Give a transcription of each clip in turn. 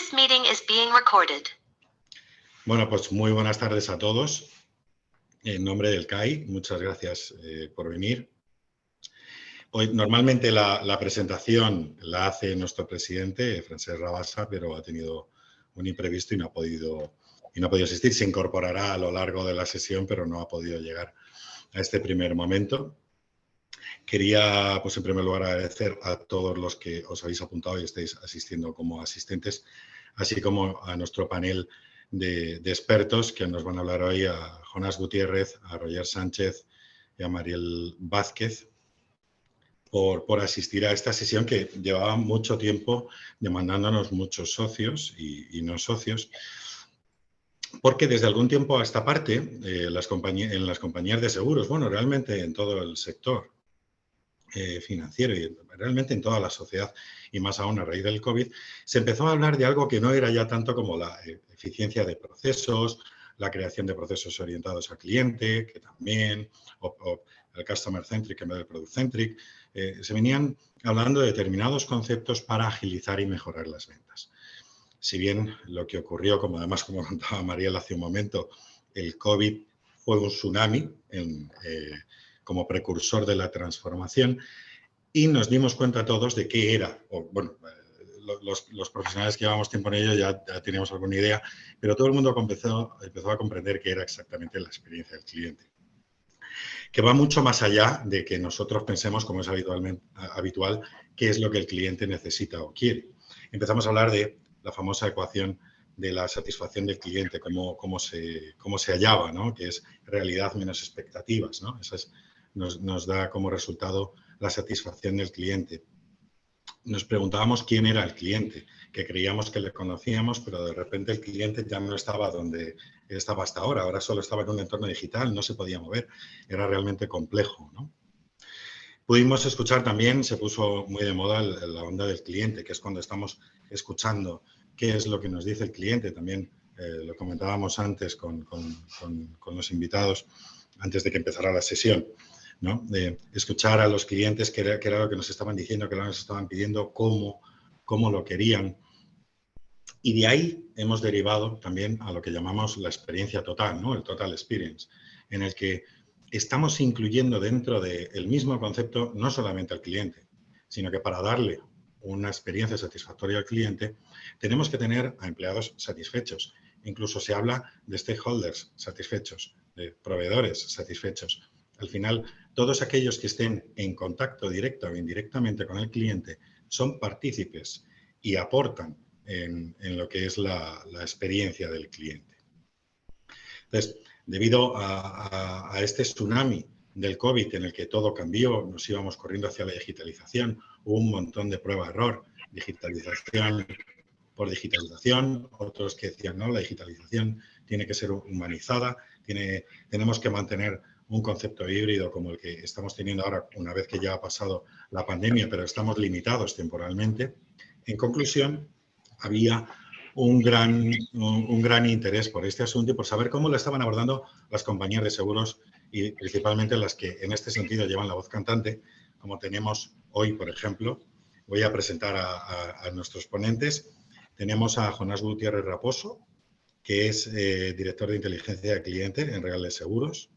This meeting is being recorded. Bueno, pues muy buenas tardes a todos. En nombre del CAI, muchas gracias por venir. Hoy, normalmente la presentación la hace nuestro presidente, Francesc Rabassa, pero ha tenido un imprevisto y no ha podido asistir. Se incorporará a lo largo de la sesión, pero no ha podido llegar a este primer momento. Quería, pues en primer lugar, agradecer a todos los que os habéis apuntado y estáis asistiendo como asistentes, así como a nuestro panel de expertos que nos van a hablar hoy, a Jonás Gutiérrez, a Roger Sánchez y a Mariel Vázquez, por asistir a esta sesión que llevaba mucho tiempo demandándonos muchos socios y no socios, porque desde algún tiempo a esta parte, en las compañías de seguros, bueno, realmente en todo el sector financiero y realmente en toda la sociedad, y más aún a raíz del COVID, se empezó a hablar de algo que no era ya tanto como la eficiencia de procesos, la creación de procesos orientados al cliente, que también, o el customer centric en vez del product centric. Se venían hablando de determinados conceptos para agilizar y mejorar las ventas. Si bien lo que ocurrió, como contaba Mariel hace un momento, el COVID fue un tsunami como precursor de la transformación, y nos dimos cuenta todos de qué era, los profesionales que llevamos tiempo en ello ya teníamos alguna idea, pero todo el mundo empezó a comprender qué era exactamente la experiencia del cliente, que va mucho más allá de que nosotros pensemos, como es habitual, qué es lo que el cliente necesita o quiere. Empezamos a hablar de la famosa ecuación de la satisfacción del cliente, cómo se hallaba, ¿no? Que es realidad menos expectativas, ¿no? Nos da como resultado la satisfacción del cliente. Nos preguntábamos quién era el cliente, que creíamos que le conocíamos, pero de repente el cliente ya no estaba donde estaba hasta ahora. Ahora solo estaba en un entorno digital, no se podía mover. Era realmente complejo, ¿no? Pudimos escuchar también, se puso muy de moda la onda del cliente, que es cuando estamos escuchando qué es lo que nos dice el cliente. También lo comentábamos antes con los invitados, antes de que empezara la sesión, ¿no? De escuchar a los clientes qué era lo que nos estaban diciendo, qué era lo que nos estaban pidiendo, cómo lo querían. Y de ahí hemos derivado también a lo que llamamos la experiencia total, ¿no? El total experience, en el que estamos incluyendo dentro del mismo concepto no solamente al cliente, sino que para darle una experiencia satisfactoria al cliente tenemos que tener a empleados satisfechos. Incluso se habla de stakeholders satisfechos, de proveedores satisfechos. Al final, todos aquellos que estén en contacto directo o indirectamente con el cliente son partícipes y aportan en lo que es la experiencia del cliente. Entonces, debido a este tsunami del COVID en el que todo cambió, nos íbamos corriendo hacia la digitalización, hubo un montón de prueba-error, digitalización por digitalización, otros que decían, no, la digitalización tiene que ser humanizada, tenemos que mantener un concepto híbrido como el que estamos teniendo ahora, una vez que ya ha pasado la pandemia, pero estamos limitados temporalmente. En conclusión, había un gran interés por este asunto y por saber cómo lo estaban abordando las compañías de seguros y principalmente las que en este sentido llevan la voz cantante, como tenemos hoy, por ejemplo. Voy a presentar a nuestros ponentes. Tenemos a Jonás Gutiérrez Raposo, que es director de inteligencia de cliente en Regale Seguros.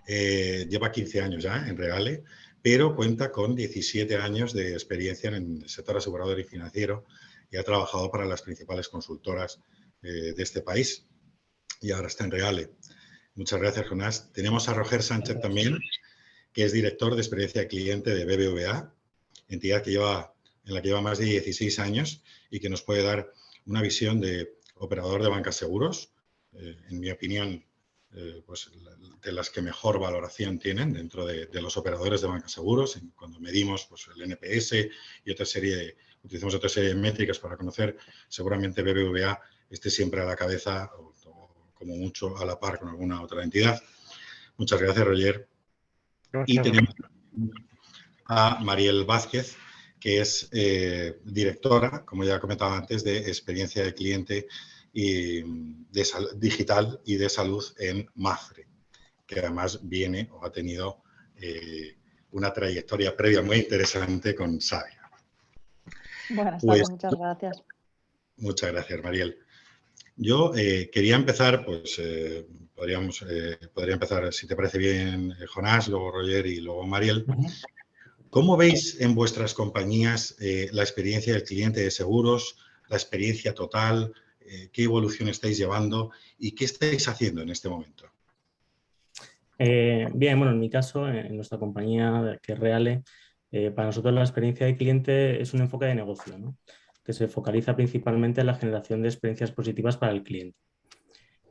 Lleva 15 años ya en Regale, pero cuenta con 17 años de experiencia en el sector asegurador y financiero y ha trabajado para las principales consultoras de este país y ahora está en Regale. Muchas gracias, Jonás. Tenemos a Roger Sánchez también, que es director de experiencia de cliente de BBVA, entidad en la que lleva más de 16 años y que nos puede dar una visión de operador de banca seguros, en mi opinión, pues de las que mejor valoración tienen dentro de los operadores de banca seguros. Cuando medimos pues, el NPS y utilizamos otra serie de métricas para conocer, seguramente BBVA esté siempre a la cabeza o como mucho a la par con alguna otra entidad. Muchas gracias, Roger. Gracias. Y tenemos a Mariel Vázquez, que es directora, como ya comentaba antes, de experiencia de cliente y digital y de salud en Mapfre, que además viene o ha tenido una trayectoria previa muy interesante con Sabia. Buenas tardes, muchas gracias. Muchas gracias, Mariel. Yo quería empezar, pues podría empezar, si te parece bien, Jonás, luego Roger y luego Mariel. ¿Cómo veis en vuestras compañías la experiencia del cliente de seguros, la experiencia total, qué evolución estáis llevando y qué estáis haciendo en este momento? Bien, bueno, en mi caso, en nuestra compañía, que es Reale, para nosotros la experiencia de cliente es un enfoque de negocio, ¿no? Que se focaliza principalmente en la generación de experiencias positivas para el cliente.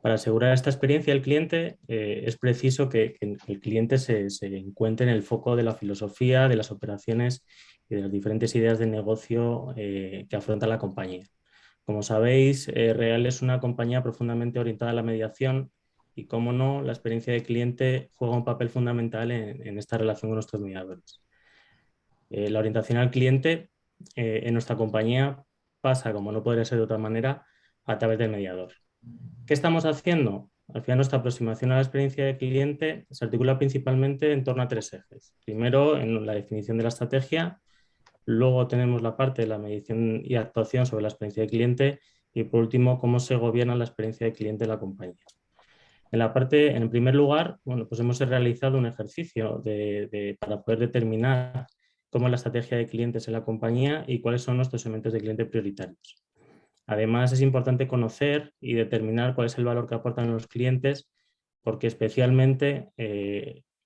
Para asegurar esta experiencia del cliente es preciso que el cliente se encuentre en el foco de la filosofía, de las operaciones y de las diferentes ideas de negocio que afronta la compañía. Como sabéis, Real es una compañía profundamente orientada a la mediación y, cómo no, la experiencia de cliente juega un papel fundamental en esta relación con nuestros mediadores. La orientación al cliente en nuestra compañía pasa, como no podría ser de otra manera, a través del mediador. ¿Qué estamos haciendo? Al final, nuestra aproximación a la experiencia de cliente se articula principalmente en torno a tres ejes. Primero, en la definición de la estrategia. Luego tenemos la parte de la medición y actuación sobre la experiencia de cliente. Y por último, cómo se gobierna la experiencia de cliente en la compañía. En primer lugar, bueno, pues hemos realizado un ejercicio para poder determinar cómo es la estrategia de clientes en la compañía y cuáles son nuestros segmentos de cliente prioritarios. Además, es importante conocer y determinar cuál es el valor que aportan los clientes, porque especialmente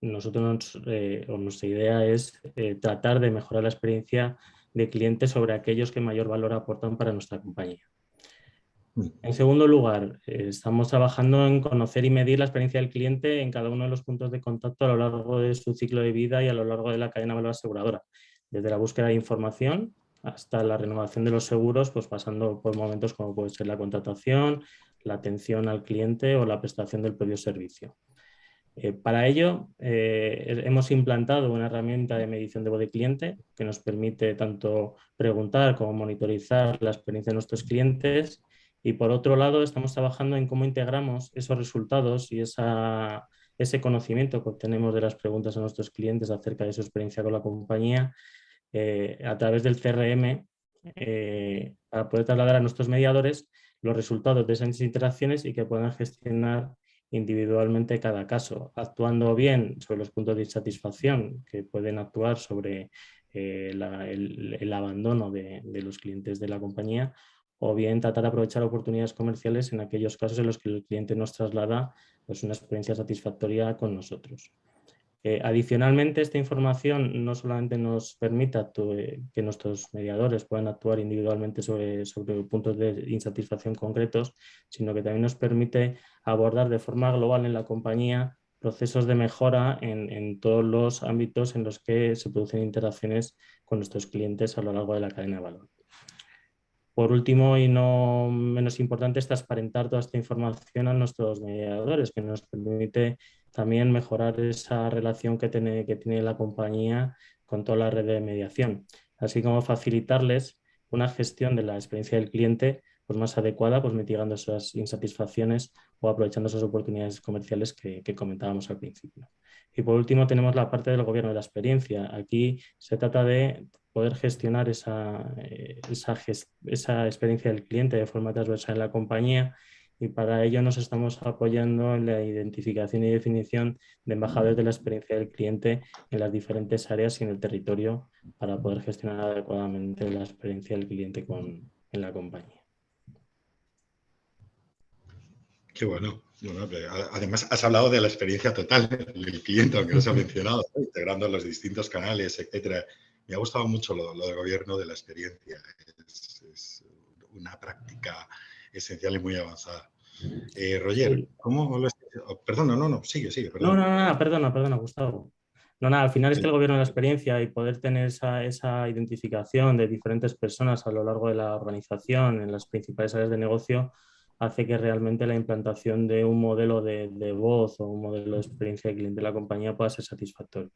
nuestra idea es tratar de mejorar la experiencia de clientes sobre aquellos que mayor valor aportan para nuestra compañía. En segundo lugar, estamos trabajando en conocer y medir la experiencia del cliente en cada uno de los puntos de contacto a lo largo de su ciclo de vida y a lo largo de la cadena de valor aseguradora, desde la búsqueda de información hasta la renovación de los seguros, pues pasando por momentos como puede ser la contratación, la atención al cliente o la prestación del propio servicio. Para ello, hemos implantado una herramienta de medición de voz de cliente que nos permite tanto preguntar como monitorizar la experiencia de nuestros clientes. Y por otro lado, estamos trabajando en cómo integramos esos resultados y ese conocimiento que obtenemos de las preguntas a nuestros clientes acerca de su experiencia con la compañía a través del CRM para poder trasladar a nuestros mediadores los resultados de esas interacciones y que puedan gestionar individualmente cada caso, actuando bien sobre los puntos de insatisfacción que pueden actuar sobre el abandono de los clientes de la compañía, o bien tratar de aprovechar oportunidades comerciales en aquellos casos en los que el cliente nos traslada pues, una experiencia satisfactoria con nosotros. Adicionalmente, esta información no solamente nos permite que nuestros mediadores puedan actuar individualmente sobre puntos de insatisfacción concretos, sino que también nos permite abordar de forma global en la compañía procesos de mejora en todos los ámbitos en los que se producen interacciones con nuestros clientes a lo largo de la cadena de valor. Por último, y no menos importante, es transparentar toda esta información a nuestros mediadores, que nos permite también mejorar esa relación que tiene la compañía con toda la red de mediación, así como facilitarles una gestión de la experiencia del cliente pues, más adecuada, pues, mitigando esas insatisfacciones o aprovechando esas oportunidades comerciales que comentábamos al principio. Y por último, tenemos la parte del gobierno de la experiencia. Aquí se trata de poder gestionar esa experiencia del cliente de forma transversal en la compañía, y para ello nos estamos apoyando en la identificación y definición de embajadores de la experiencia del cliente en las diferentes áreas y en el territorio para poder gestionar adecuadamente la experiencia del cliente en la compañía. Qué bueno. Bueno, además, has hablado de la experiencia total del cliente, aunque no se ha mencionado, ¿no? Integrando los distintos canales, etcétera. Me ha gustado mucho lo de gobierno de la experiencia. Es una práctica esencial y muy avanzada. Roger, Sí. ¿cómo lo estás? Perdona, no, sigue, No, perdona. perdona, Gustavo. No, nada, al final es que Sí. el gobierno de la experiencia y poder tener esa identificación de diferentes personas a lo largo de la organización en las principales áreas de negocio hace que realmente la implantación de un modelo de voz o un modelo de experiencia de cliente de la compañía pueda ser satisfactorio.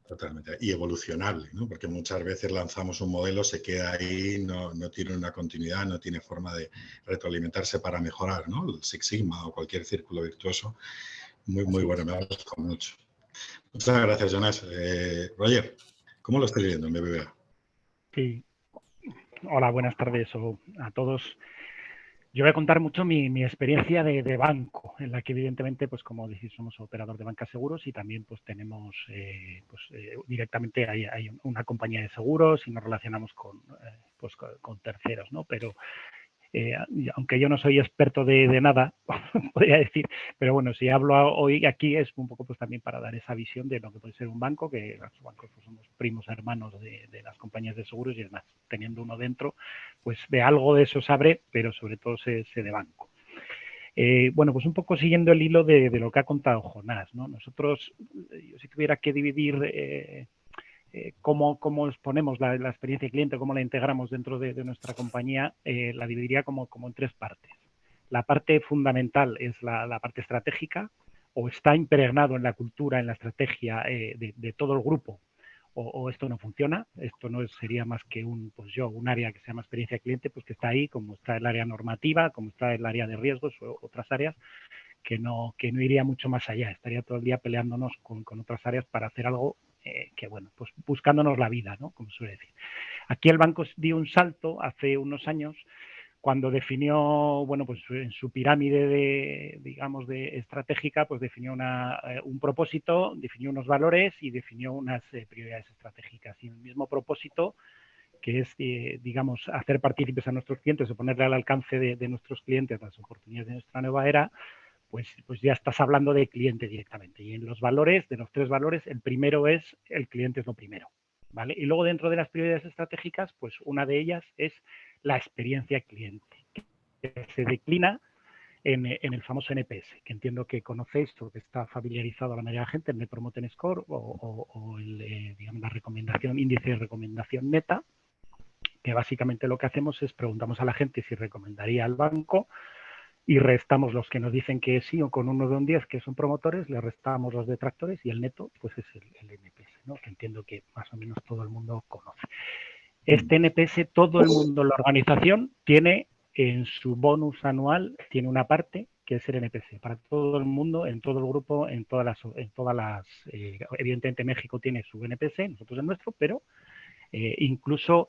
Totalmente. Y evolucionable, ¿no? Porque muchas veces lanzamos un modelo, se queda ahí, no tiene una continuidad, no tiene forma de retroalimentarse para mejorar, ¿no? El Six Sigma o cualquier círculo virtuoso. Muy bueno, me ha gustado mucho. Muchas gracias, Jonas. Roger, ¿cómo lo estás viendo en BBVA? Sí. Hola, buenas tardes a todos. Yo voy a contar mucho mi experiencia de banco, en la que evidentemente, pues como decís, somos operador de banca seguros y también pues tenemos directamente hay una compañía de seguros y nos relacionamos con terceros, ¿no? Pero aunque yo no soy experto de nada, podría decir, pero bueno, si hablo hoy aquí es un poco pues también para dar esa visión de lo que puede ser un banco, que los bancos pues, somos primos hermanos de las compañías de seguros y además teniendo uno dentro, pues de algo de eso sabré, pero sobre todo sé de banco. Bueno, pues un poco siguiendo el hilo de lo que ha contado Jonás, ¿no? Nosotros, yo si tuviera que dividir cómo exponemos la experiencia de cliente, cómo la integramos dentro de nuestra compañía, la dividiría como en tres partes. La parte fundamental es la parte estratégica, o está impregnado en la cultura, en la estrategia de todo el grupo, o esto no funciona. Esto no sería más que un área que se llama experiencia de cliente, pues que está ahí, como está el área normativa, como está el área de riesgos o otras áreas, que no iría mucho más allá. Estaría todo el día peleándonos con otras áreas para hacer algo que, bueno, pues buscándonos la vida, ¿no? Como suele decir. Aquí el banco dio un salto hace unos años cuando definió, bueno, pues en su pirámide de estratégica, pues definió un propósito, definió unos valores y definió unas prioridades estratégicas. Y el mismo propósito, que es, digamos, hacer partícipes a nuestros clientes o ponerle al alcance de nuestros clientes las oportunidades de nuestra nueva era, pues ya estás hablando de cliente directamente. Y en los valores, de los tres valores, el primero es el cliente es lo primero, ¿vale? Y luego dentro de las prioridades estratégicas, pues una de ellas es la experiencia cliente, que se declina en el famoso NPS, que entiendo que conocéis o que está familiarizado a la mayoría de la gente, el Net Promoter Score o el, digamos, la recomendación, índice de recomendación neta, que básicamente lo que hacemos es preguntamos a la gente si recomendaría al banco y restamos los que nos dicen que sí o con uno de un 10 que son promotores, le restamos los detractores y el neto pues es el NPS, ¿no? Que entiendo que más o menos todo el mundo conoce. Este NPS todo el mundo, la organización, tiene en su bonus anual, tiene una parte que es el NPS para todo el mundo, en todo el grupo, en todas las evidentemente México tiene su NPS, nosotros el nuestro, pero incluso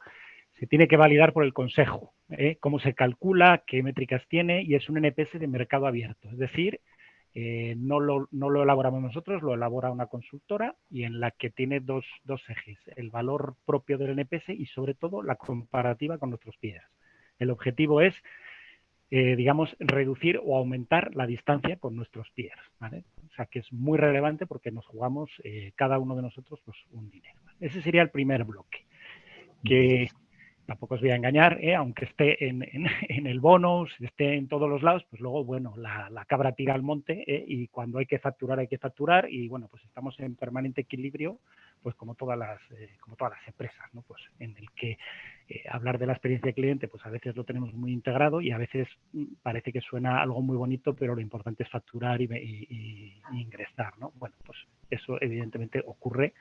se tiene que validar por el Consejo, cómo se calcula, qué métricas tiene, y es un NPS de mercado abierto. Es decir, no lo elaboramos nosotros, lo elabora una consultora y en la que tiene dos ejes, el valor propio del NPS y sobre todo la comparativa con nuestros peers. El objetivo es, digamos, reducir o aumentar la distancia con nuestros peers, ¿vale? O sea, que es muy relevante porque nos jugamos cada uno de nosotros pues, un dinero. Ese sería el primer bloque, que tampoco os voy a engañar, aunque esté en el bonus, esté en todos los lados, pues luego, bueno, la cabra tira al monte y cuando hay que facturar y, bueno, pues estamos en permanente equilibrio, pues como todas las empresas, ¿no? Pues en el que hablar de la experiencia de cliente, pues a veces lo tenemos muy integrado y a veces parece que suena algo muy bonito, pero lo importante es facturar y ingresar, ¿no? Bueno, pues eso evidentemente ocurre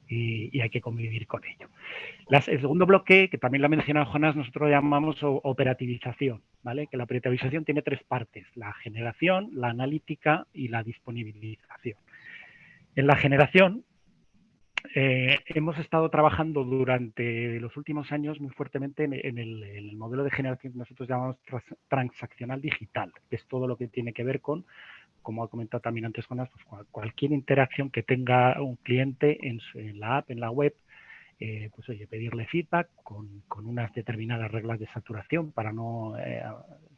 y hay que convivir con ello. El segundo bloque, que también lo ha mencionado Jonás, nosotros lo llamamos operativización, ¿vale? Que la operativización tiene tres partes, la generación, la analítica y la disponibilización. En la generación hemos estado trabajando durante los últimos años muy fuertemente en el modelo de generación que nosotros llamamos transaccional digital, que es todo lo que tiene que ver con, como ha comentado también antes Jonás, pues cualquier interacción que tenga un cliente en la app, en la web, pues oye, pedirle feedback con unas determinadas reglas de saturación para no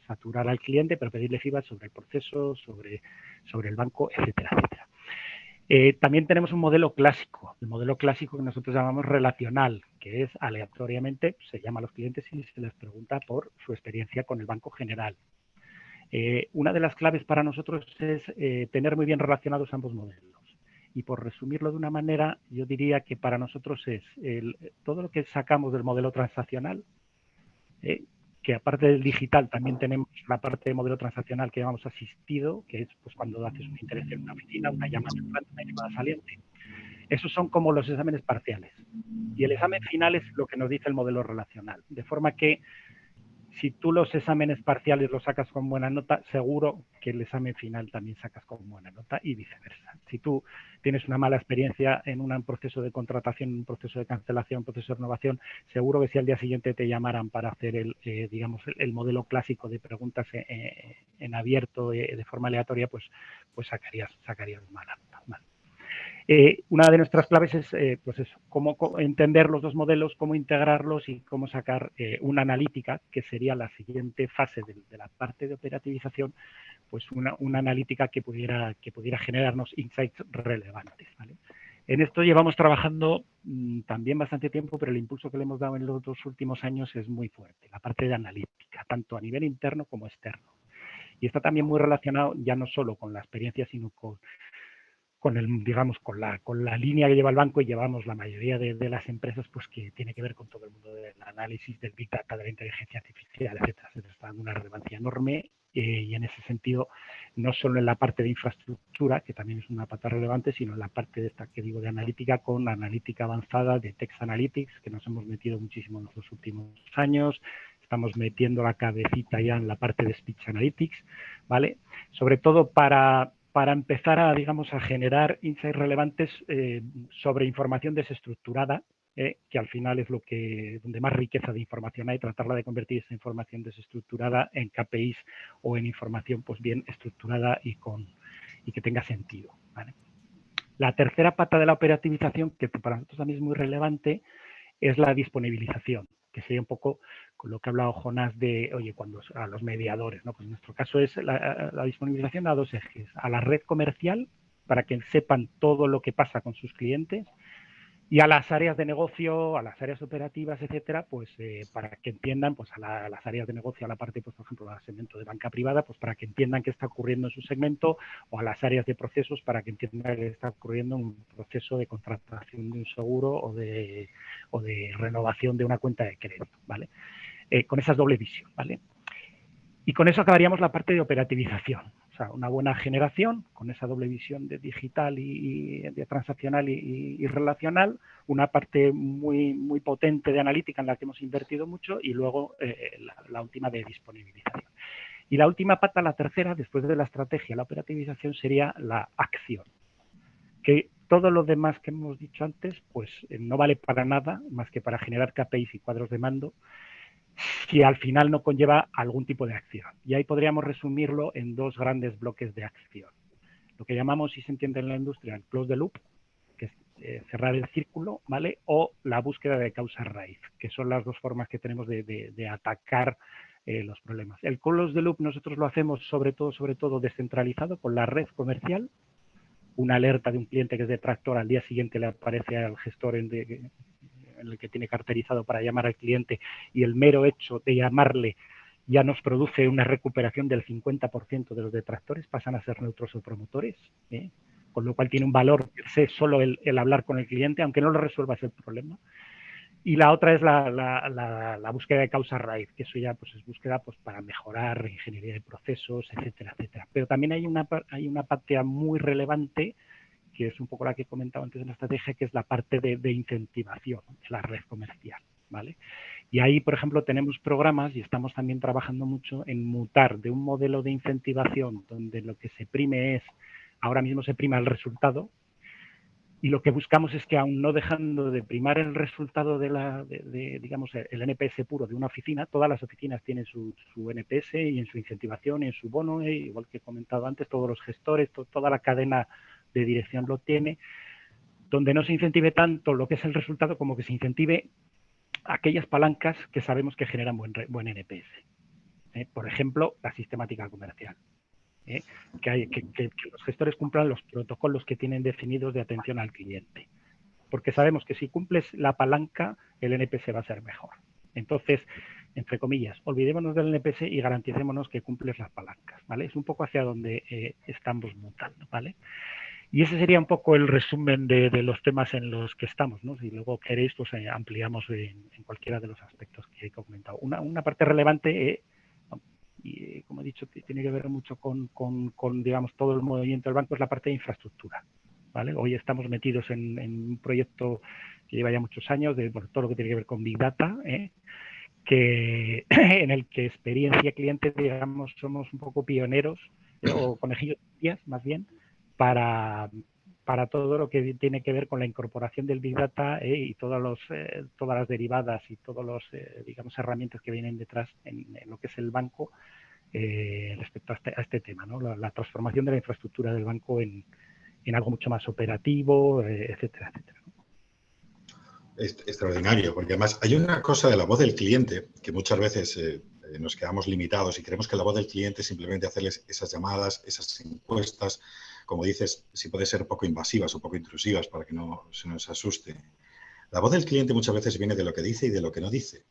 saturar al cliente, pero pedirle feedback sobre el proceso, sobre el banco, etcétera, etcétera. También tenemos un modelo clásico, el modelo clásico que nosotros llamamos relacional, que es aleatoriamente, se llama a los clientes y se les pregunta por su experiencia con el banco general. Una de las claves para nosotros es tener muy bien relacionados ambos modelos. Y por resumirlo de una manera, yo diría que para nosotros es todo lo que sacamos del modelo transaccional, que aparte del digital también tenemos la parte de modelo transaccional que llamamos asistido, que es pues, cuando haces una interacción en una oficina, una llamada entrante, una llamada saliente. Esos son como los exámenes parciales. Y el examen final es lo que nos dice el modelo relacional. De forma que si tú los exámenes parciales los sacas con buena nota, seguro que el examen final también sacas con buena nota y viceversa. Si tú tienes una mala experiencia en un proceso de contratación, un proceso de cancelación, un proceso de renovación, seguro que si al día siguiente te llamaran para hacer digamos, el modelo clásico de preguntas en abierto de forma aleatoria, pues sacarías mala nota. Vale. Una de nuestras claves es pues eso, cómo entender los dos modelos, cómo integrarlos y cómo sacar una analítica, que sería la siguiente fase de la parte de operativización, pues una analítica que pudiera generarnos insights relevantes, ¿vale? En esto llevamos trabajando también bastante tiempo, pero el impulso que le hemos dado en los 2 últimos años es muy fuerte, la parte de analítica, tanto a nivel interno como externo. Y está también muy relacionado ya no solo con la experiencia, sino con la línea que lleva el banco y llevamos la mayoría de las empresas, pues que tiene que ver con todo el mundo del análisis, del Big Data, de la inteligencia artificial, etcétera. Está dando una relevancia enorme y en ese sentido, no solo en la parte de infraestructura, que también es una pata relevante, sino en la parte de esta que digo de analítica, con analítica avanzada, de Text Analytics, que nos hemos metido muchísimo en los últimos años. Estamos metiendo la cabecita ya en la parte de Speech Analytics, ¿vale? Sobre todo para empezar a, digamos, a generar insights relevantes sobre información desestructurada, que al final es donde más riqueza de información hay, tratarla de convertir esa información desestructurada en KPIs o en información pues bien estructurada y que tenga sentido, ¿vale? La tercera pata de la operativización, que para nosotros también es muy relevante, es la disponibilización, que sería un poco con lo que ha hablado Jonás de, oye, cuando a los mediadores, ¿no? Pues en nuestro caso es la disponibilización a 2 ejes, a la red comercial, para que sepan todo lo que pasa con sus clientes, y a las áreas de negocio, a las áreas operativas, etcétera, pues para que entiendan, pues a las áreas de negocio, a la parte, pues por ejemplo, al segmento de banca privada, pues para que entiendan qué está ocurriendo en su segmento, o a las áreas de procesos para que entiendan qué está ocurriendo en un proceso de contratación de un seguro o de renovación de una cuenta de crédito, ¿vale? Con esa doble visión, ¿vale? Y con eso acabaríamos la parte de operativización. O sea, una buena generación con esa doble visión de digital y de transaccional y relacional, una parte muy, muy potente de analítica en la que hemos invertido mucho y luego la última de disponibilización. Y la última pata, la tercera, después de la estrategia, la operativización, sería la acción. Que todo lo demás que hemos dicho antes, pues no vale para nada más que para generar KPIs y cuadros de mando, si al final no conlleva algún tipo de acción. Y ahí podríamos resumirlo en 2 grandes bloques de acción. Lo que llamamos, si se entiende en la industria, el close the loop, que es cerrar el círculo, ¿vale? O la búsqueda de causa raíz, que son las 2 formas que tenemos de atacar los problemas. El close the loop nosotros lo hacemos sobre todo descentralizado con la red comercial. Una alerta de un cliente que es detractor, al día siguiente le aparece al gestor en el que tiene carterizado para llamar al cliente, y el mero hecho de llamarle ya nos produce una recuperación del 50% de los detractores, pasan a ser neutros o promotores, con lo cual tiene un valor solo el hablar con el cliente, aunque no lo resuelvas el problema. Y la otra es la búsqueda de causa raíz, que eso ya pues es búsqueda pues para mejorar ingeniería de procesos, etcétera, etcétera. Pero también hay una parte muy relevante, que es un poco la que he comentado antes en la estrategia, que es la parte de incentivación de la red comercial, ¿vale? Y ahí, por ejemplo, tenemos programas y estamos también trabajando mucho en mutar de un modelo de incentivación donde lo que se prime ahora mismo se prima el resultado, y lo que buscamos es que, aún no dejando de primar el resultado digamos, el NPS puro de una oficina, todas las oficinas tienen su NPS y en su incentivación y en su bono, igual que he comentado antes, todos los gestores, toda la cadena de dirección lo tiene, donde no se incentive tanto lo que es el resultado como que se incentive aquellas palancas que sabemos que generan buen NPS. Por ejemplo, la sistemática comercial. Que los gestores cumplan los protocolos que tienen definidos de atención al cliente. Porque sabemos que si cumples la palanca, el NPS va a ser mejor. Entonces, entre comillas, olvidémonos del NPS y garanticémonos que cumples las palancas, ¿vale? Es un poco hacia donde estamos mutando, ¿vale? Y ese sería un poco el resumen de los temas en los que estamos, ¿no? Si luego queréis, pues ampliamos en cualquiera de los aspectos que he comentado. Una parte relevante, y como he dicho, tiene que ver mucho con, digamos, todo el movimiento del banco, es la parte de infraestructura, ¿vale? Hoy estamos metidos en un proyecto que lleva ya muchos años, de todo lo que tiene que ver con Big Data, en el que experiencia cliente, digamos, somos un poco pioneros, o conejillos de Indias, más bien, para todo lo que tiene que ver con la incorporación del Big Data y todas las derivadas y todas las digamos, herramientas que vienen detrás en lo que es el banco respecto a este tema, ¿no? La transformación de la infraestructura del banco en algo mucho más operativo, etcétera, etcétera. Extraordinario, porque además hay una cosa de la voz del cliente que muchas veces nos quedamos limitados y creemos que la voz del cliente es simplemente hacerles esas llamadas, esas encuestas, como dices, si puede ser poco invasivas o poco intrusivas para que no se nos asuste. La voz del cliente muchas veces viene de lo que dice y de lo que no dice.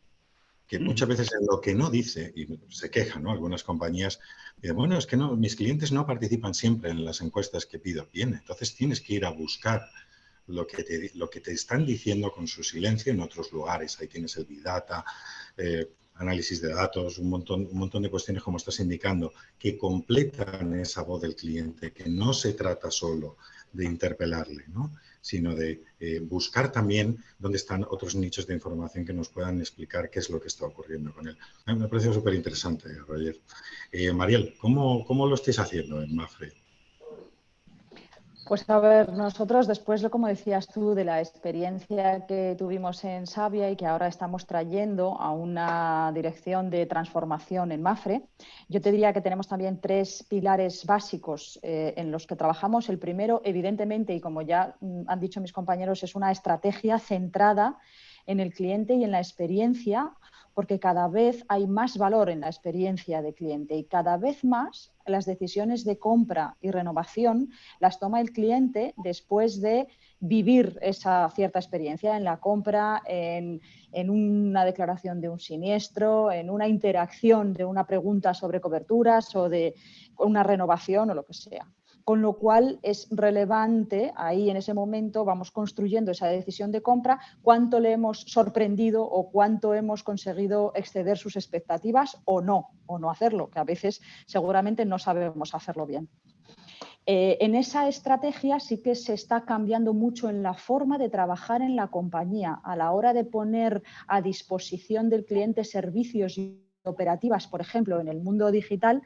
Que muchas veces en lo que no dice, y se quejan, ¿no? Algunas compañías dicen, bueno, es que no, mis clientes no participan siempre en las encuestas que pido. Bien, entonces tienes que ir a buscar lo que te están diciendo con su silencio en otros lugares. Ahí tienes el Big Data, análisis de datos, un montón de cuestiones, como estás indicando, que completan esa voz del cliente, que no se trata solo de interpelarle, ¿no? Sino de buscar también dónde están otros nichos de información que nos puedan explicar qué es lo que está ocurriendo con él. Me ha parecido súper interesante, Roger. Mariel, ¿cómo lo estáis haciendo en Mapfre? Pues a ver, nosotros después, como decías tú, de la experiencia que tuvimos en Savia y que ahora estamos trayendo a una dirección de transformación en Mapfre, yo te diría que tenemos también 3 pilares básicos en los que trabajamos. El primero, evidentemente, y como ya han dicho mis compañeros, es una estrategia centrada en el cliente y en la experiencia, porque cada vez hay más valor en la experiencia de cliente y cada vez más las decisiones de compra y renovación las toma el cliente después de vivir esa cierta experiencia en la compra, en una declaración de un siniestro, en una interacción de una pregunta sobre coberturas o de una renovación o lo que sea. Con lo cual es relevante, ahí en ese momento vamos construyendo esa decisión de compra, cuánto le hemos sorprendido o cuánto hemos conseguido exceder sus expectativas o no hacerlo, que a veces seguramente no sabemos hacerlo bien. En esa estrategia sí que se está cambiando mucho en la forma de trabajar en la compañía a la hora de poner a disposición del cliente servicios y operativas, por ejemplo, en el mundo digital.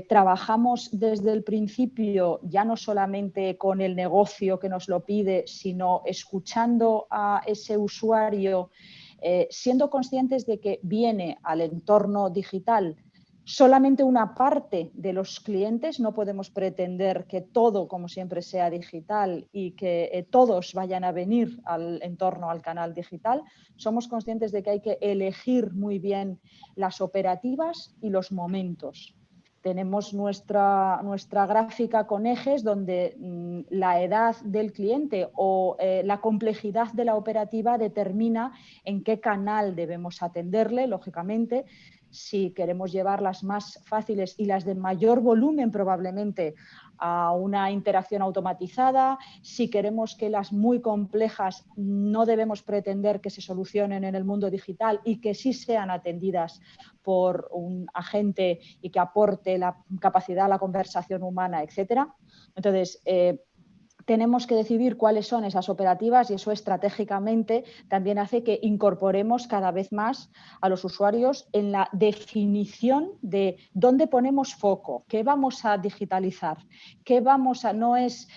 Trabajamos desde el principio ya no solamente con el negocio que nos lo pide, sino escuchando a ese usuario, siendo conscientes de que viene al entorno digital solamente una parte de los clientes. No podemos pretender que todo, como siempre, sea digital y que todos vayan a venir al entorno, al canal digital. Somos conscientes de que hay que elegir muy bien las operativas y los momentos. Tenemos nuestra gráfica con ejes donde la edad del cliente o la complejidad de la operativa determina en qué canal debemos atenderle, lógicamente. Si queremos llevar las más fáciles y las de mayor volumen probablemente a una interacción automatizada, si queremos que las muy complejas no debemos pretender que se solucionen en el mundo digital y que sí sean atendidas por un agente y que aporte la capacidad a la conversación humana, etcétera. Entonces, tenemos que decidir cuáles son esas operativas y eso estratégicamente también hace que incorporemos cada vez más a los usuarios en la definición de dónde ponemos foco, qué vamos a digitalizar, qué vamos a... No es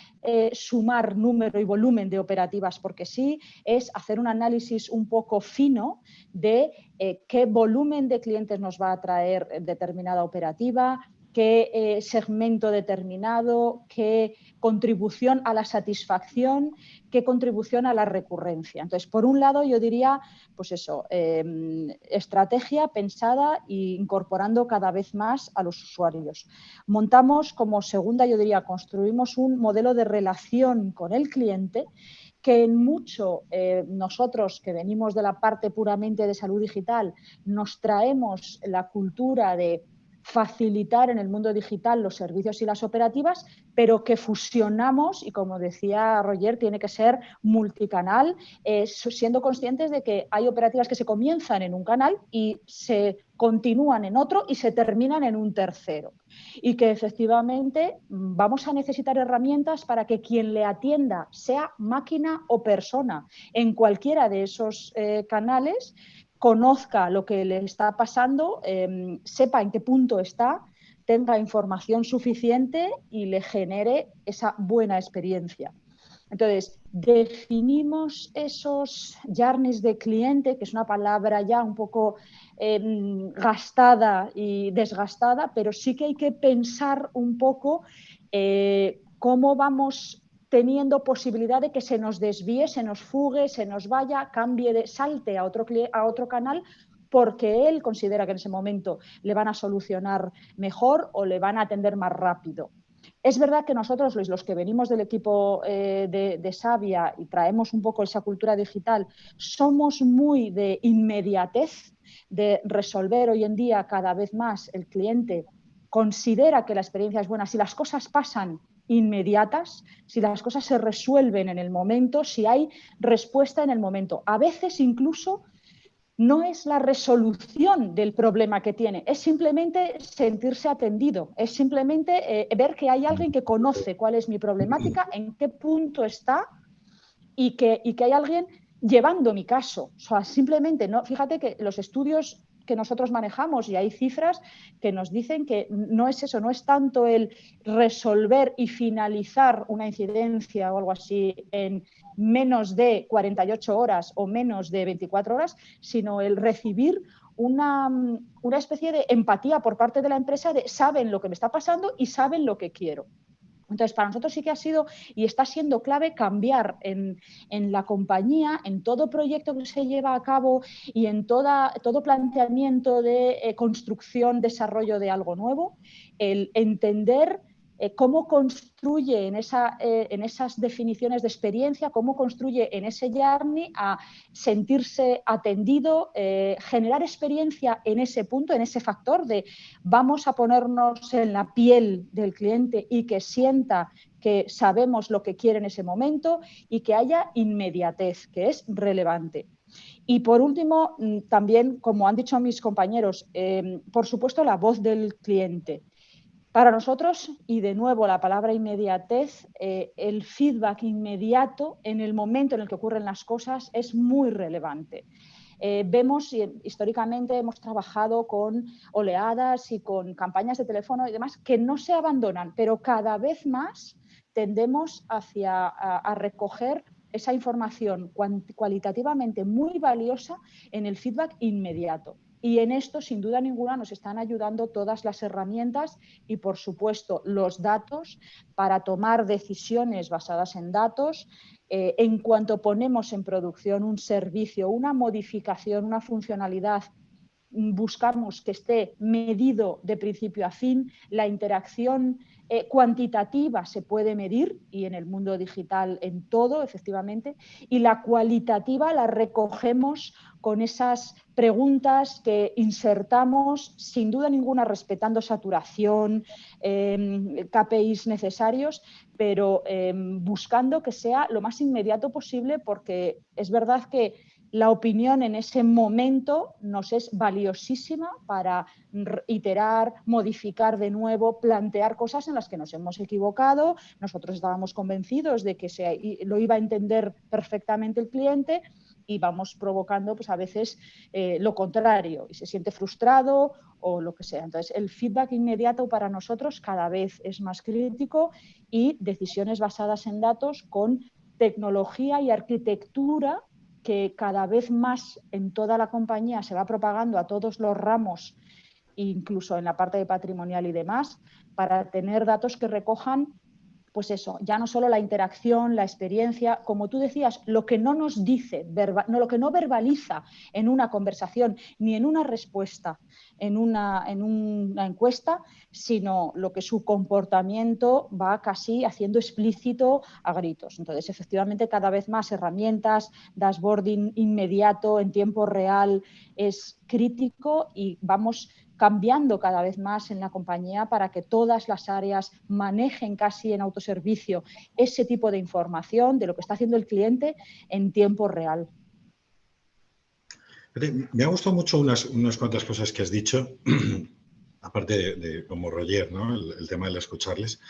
sumar número y volumen de operativas porque sí, es hacer un análisis un poco fino de qué volumen de clientes nos va a traer determinada operativa, qué segmento determinado, qué contribución a la satisfacción, qué contribución a la recurrencia. Entonces, por un lado, yo diría, pues eso, estrategia pensada e incorporando cada vez más a los usuarios. Montamos como segunda, yo diría, construimos un modelo de relación con el cliente que en mucho nosotros que venimos de la parte puramente de salud digital nos traemos la cultura de facilitar en el mundo digital los servicios y las operativas, pero que fusionamos y, como decía Roger, tiene que ser multicanal, siendo conscientes de que hay operativas que se comienzan en un canal y se continúan en otro y se terminan en un tercero. Y que efectivamente vamos a necesitar herramientas para que quien le atienda, sea máquina o persona, en cualquiera de esos canales, conozca lo que le está pasando, sepa en qué punto está, tenga información suficiente y le genere esa buena experiencia. Entonces, definimos esos journeys de cliente, que es una palabra ya un poco gastada y desgastada, pero sí que hay que pensar un poco cómo vamos teniendo posibilidad de que se nos desvíe, se nos fugue, se nos vaya, cambie, salte a otro canal, porque él considera que en ese momento le van a solucionar mejor o le van a atender más rápido. Es verdad que nosotros, los que venimos del equipo de Savia y traemos un poco esa cultura digital, somos muy de inmediatez, de resolver hoy en día cada vez más. El cliente considera que la experiencia es buena si las cosas pasan inmediatas, si las cosas se resuelven en el momento, si hay respuesta en el momento. A veces incluso no es la resolución del problema que tiene, es simplemente sentirse atendido, es simplemente ver que hay alguien que conoce cuál es mi problemática, en qué punto está y que hay alguien llevando mi caso. O sea, simplemente, no, fíjate que los estudios que nosotros manejamos, y hay cifras que nos dicen que no es eso, no es tanto el resolver y finalizar una incidencia o algo así en menos de 48 horas o menos de 24 horas, sino el recibir una especie de empatía por parte de la empresa de saben lo que me está pasando y saben lo que quiero. Entonces, para nosotros sí que ha sido y está siendo clave cambiar en la compañía, en todo proyecto que se lleva a cabo y en todo planteamiento de construcción, desarrollo de algo nuevo, el entender cómo construye en esas definiciones de experiencia, cómo construye en ese journey a sentirse atendido, generar experiencia en ese punto, en ese factor de vamos a ponernos en la piel del cliente y que sienta que sabemos lo que quiere en ese momento y que haya inmediatez, que es relevante. Y por último, también, como han dicho mis compañeros, por supuesto la voz del cliente. Para nosotros, y de nuevo la palabra inmediatez, el feedback inmediato en el momento en el que ocurren las cosas es muy relevante. Vemos, históricamente hemos trabajado con oleadas y con campañas de teléfono y demás que no se abandonan, pero cada vez más tendemos a recoger esa información cualitativamente muy valiosa en el feedback inmediato. Y en esto, sin duda ninguna, nos están ayudando todas las herramientas y, por supuesto, los datos para tomar decisiones basadas en datos. En cuanto ponemos en producción un servicio, una modificación, una funcionalidad, buscamos que esté medido de principio a fin. La interacción cuantitativa se puede medir y en el mundo digital en todo, efectivamente, y la cualitativa la recogemos con esas preguntas que insertamos, sin duda ninguna respetando saturación, KPIs necesarios, pero buscando que sea lo más inmediato posible, porque es verdad que la opinión en ese momento nos es valiosísima para iterar, modificar de nuevo, plantear cosas en las que nos hemos equivocado. Nosotros estábamos convencidos de que lo iba a entender perfectamente el cliente y vamos provocando pues a veces lo contrario y se siente frustrado o lo que sea. Entonces, el feedback inmediato para nosotros cada vez es más crítico y decisiones basadas en datos con tecnología y arquitectura que cada vez más en toda la compañía se va propagando a todos los ramos, incluso en la parte de patrimonial y demás, para tener datos que recojan, pues eso, ya no solo la interacción, la experiencia, como tú decías, lo que no nos dice, lo que no verbaliza en una conversación ni en una respuesta, en una encuesta, sino lo que su comportamiento va casi haciendo explícito a gritos. Entonces, efectivamente, cada vez más herramientas, dashboarding inmediato, en tiempo real, es crítico y vamos cambiando cada vez más en la compañía para que todas las áreas manejen casi en autoservicio ese tipo de información de lo que está haciendo el cliente en tiempo real. Me ha gustado mucho unas cuantas cosas que has dicho, aparte de como Roger, ¿no? El tema de escucharles.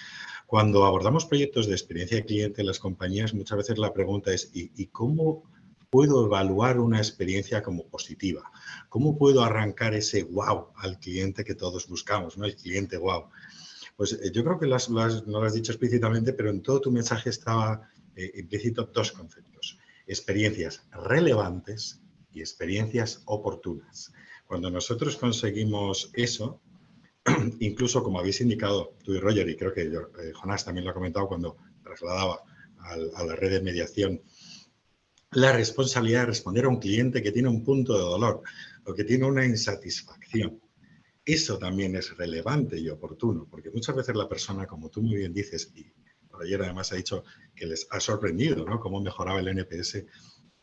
Cuando abordamos proyectos de experiencia de cliente en las compañías, muchas veces la pregunta es ¿y cómo puedo evaluar una experiencia como positiva? ¿Cómo puedo arrancar ese wow al cliente que todos buscamos, ¿no? El cliente wow. Pues yo creo que no lo has dicho explícitamente, pero en todo tu mensaje estaba implícito dos conceptos: experiencias relevantes y experiencias oportunas. Cuando nosotros conseguimos eso, incluso como habéis indicado tú y Roger, y creo que Jonás también lo ha comentado cuando trasladaba a la red de mediación, la responsabilidad de responder a un cliente que tiene un punto de dolor o que tiene una insatisfacción. Eso también es relevante y oportuno, porque muchas veces la persona, como tú muy bien dices, y Roger además ha dicho que les ha sorprendido, ¿no?, cómo mejoraba el NPS,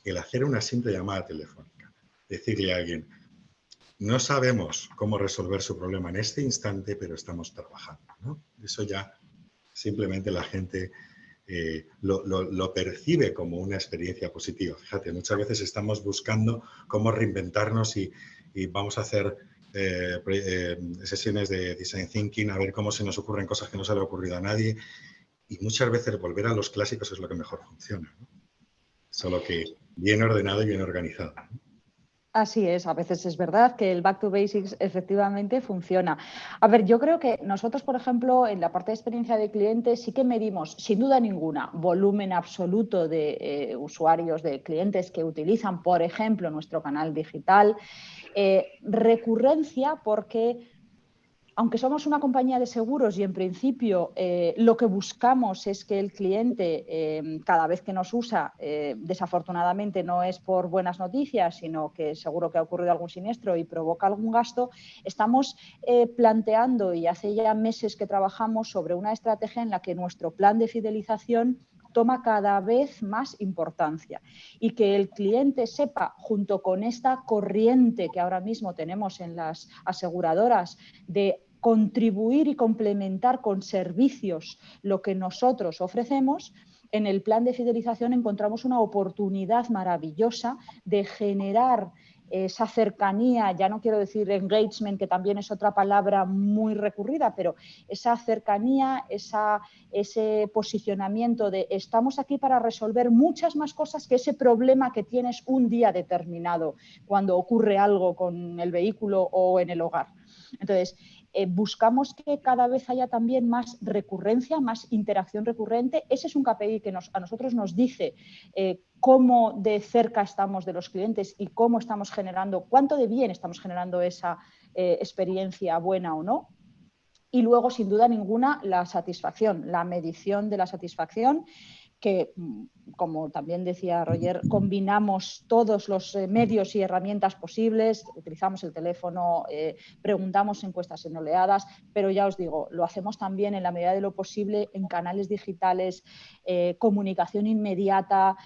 el hacer una simple llamada telefónica, decirle a alguien: no sabemos cómo resolver su problema en este instante, pero estamos trabajando, ¿no? Eso ya simplemente la gente lo percibe como una experiencia positiva. Fíjate, muchas veces estamos buscando cómo reinventarnos y vamos a hacer sesiones de design thinking, a ver cómo se nos ocurren cosas que no se le ha ocurrido a nadie, y muchas veces volver a los clásicos es lo que mejor funciona, ¿no? Solo que bien ordenado y bien organizado, ¿no? Así es, a veces es verdad que el Back to Basics efectivamente funciona. A ver, yo creo que nosotros, por ejemplo, en la parte de experiencia de cliente sí que medimos, sin duda ninguna, volumen absoluto de usuarios, de clientes que utilizan, por ejemplo, nuestro canal digital, recurrencia, porque aunque somos una compañía de seguros y en principio lo que buscamos es que el cliente cada vez que nos usa, desafortunadamente no es por buenas noticias, sino que seguro que ha ocurrido algún siniestro y provoca algún gasto, estamos planteando, y hace ya meses que trabajamos sobre una estrategia en la que nuestro plan de fidelización toma cada vez más importancia y que el cliente sepa, junto con esta corriente que ahora mismo tenemos en las aseguradoras de contribuir y complementar con servicios lo que nosotros ofrecemos, en el plan de fidelización encontramos una oportunidad maravillosa de generar esa cercanía, ya no quiero decir engagement, que también es otra palabra muy recurrida, pero esa cercanía, ese posicionamiento de estamos aquí para resolver muchas más cosas que ese problema que tienes un día determinado cuando ocurre algo con el vehículo o en el hogar. Entonces, buscamos que cada vez haya también más recurrencia, más interacción recurrente. Ese es un KPI que a nosotros nos dice cómo de cerca estamos de los clientes y cómo estamos generando, cuánto de bien estamos generando esa experiencia buena o no. Y luego, sin duda ninguna, la satisfacción, la medición de la satisfacción, que, como también decía Roger, combinamos todos los medios y herramientas posibles, utilizamos el teléfono, preguntamos encuestas en oleadas, pero ya os digo, lo hacemos también en la medida de lo posible en canales digitales, comunicación inmediata,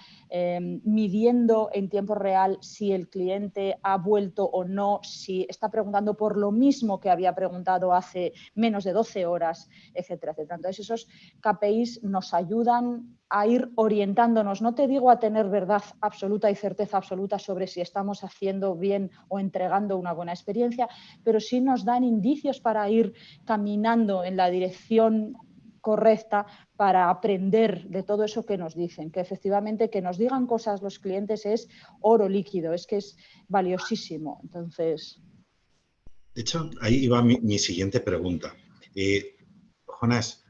midiendo en tiempo real si el cliente ha vuelto o no, si está preguntando por lo mismo que había preguntado hace menos de 12 horas, etcétera, etcétera. Entonces, esos KPIs nos ayudan a ir orientándonos, no te digo a tener verdad absoluta y certeza absoluta sobre si estamos haciendo bien o entregando una buena experiencia, pero sí nos dan indicios para ir caminando en la dirección correcta para aprender de todo eso que nos dicen, que efectivamente que nos digan cosas los clientes es oro líquido, es que es valiosísimo. Entonces... De hecho, ahí iba mi siguiente pregunta. Jonás,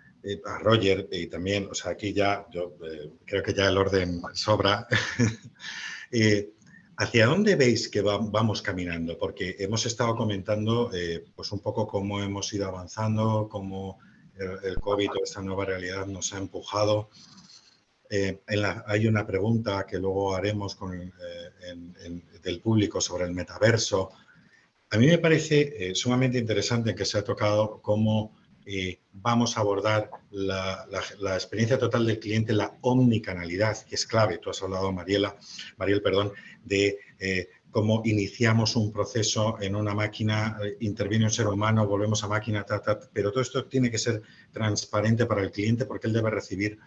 a Roger y también, o sea, aquí ya yo creo que ya el orden sobra. ¿Hacia dónde veis que vamos caminando? Porque hemos estado comentando pues un poco cómo hemos ido avanzando, cómo el COVID o esta nueva realidad nos ha empujado. Hay una pregunta que luego haremos del público sobre el metaverso. A mí me parece sumamente interesante que se ha tocado cómo vamos a abordar la experiencia total del cliente, la omnicanalidad, que es clave. Tú has hablado, Mariel, de cómo iniciamos un proceso en una máquina, interviene un ser humano, volvemos a máquina, pero todo esto tiene que ser transparente para el cliente porque él debe recibir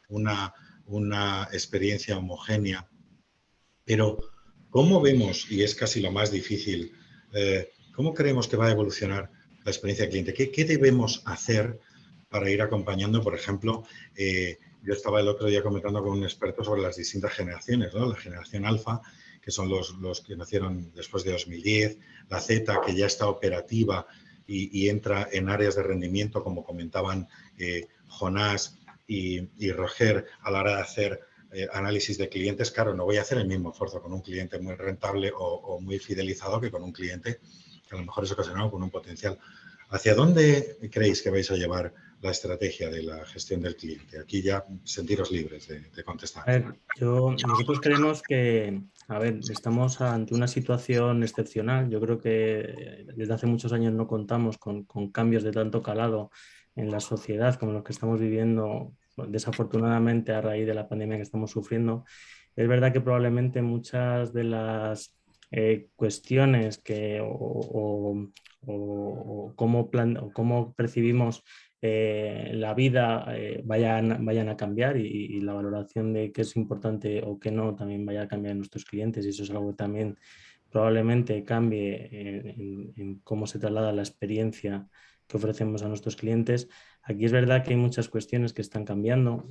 una experiencia homogénea. Pero, ¿cómo vemos, y es casi lo más difícil, cómo creemos que va a evolucionar la experiencia del cliente? ¿Qué debemos hacer para ir acompañando, por ejemplo, yo estaba el otro día comentando con un experto sobre las distintas generaciones, ¿no? La generación alfa, que son los que nacieron después de 2010, la Z, que ya está operativa y entra en áreas de rendimiento, como comentaban Jonás y Roger, a la hora de hacer análisis de clientes. Claro, no voy a hacer el mismo esfuerzo con un cliente muy rentable o muy fidelizado que con un cliente que a lo mejor es ocasionado con un potencial. ¿Hacia dónde creéis que vais a llevar la estrategia de la gestión del cliente? Aquí ya sentiros libres de contestar. A ver, nosotros creemos que, a ver, estamos ante una situación excepcional. Yo creo que desde hace muchos años no contamos con cambios de tanto calado en la sociedad como los que estamos viviendo, desafortunadamente, a raíz de la pandemia que estamos sufriendo. Es verdad que probablemente muchas de las cuestiones o cómo percibimos la vida vayan a cambiar y la valoración de qué es importante o qué no también vaya a cambiar en nuestros clientes, y eso es algo que también probablemente cambie en cómo se traslada la experiencia que ofrecemos a nuestros clientes. Aquí es verdad que hay muchas cuestiones que están cambiando,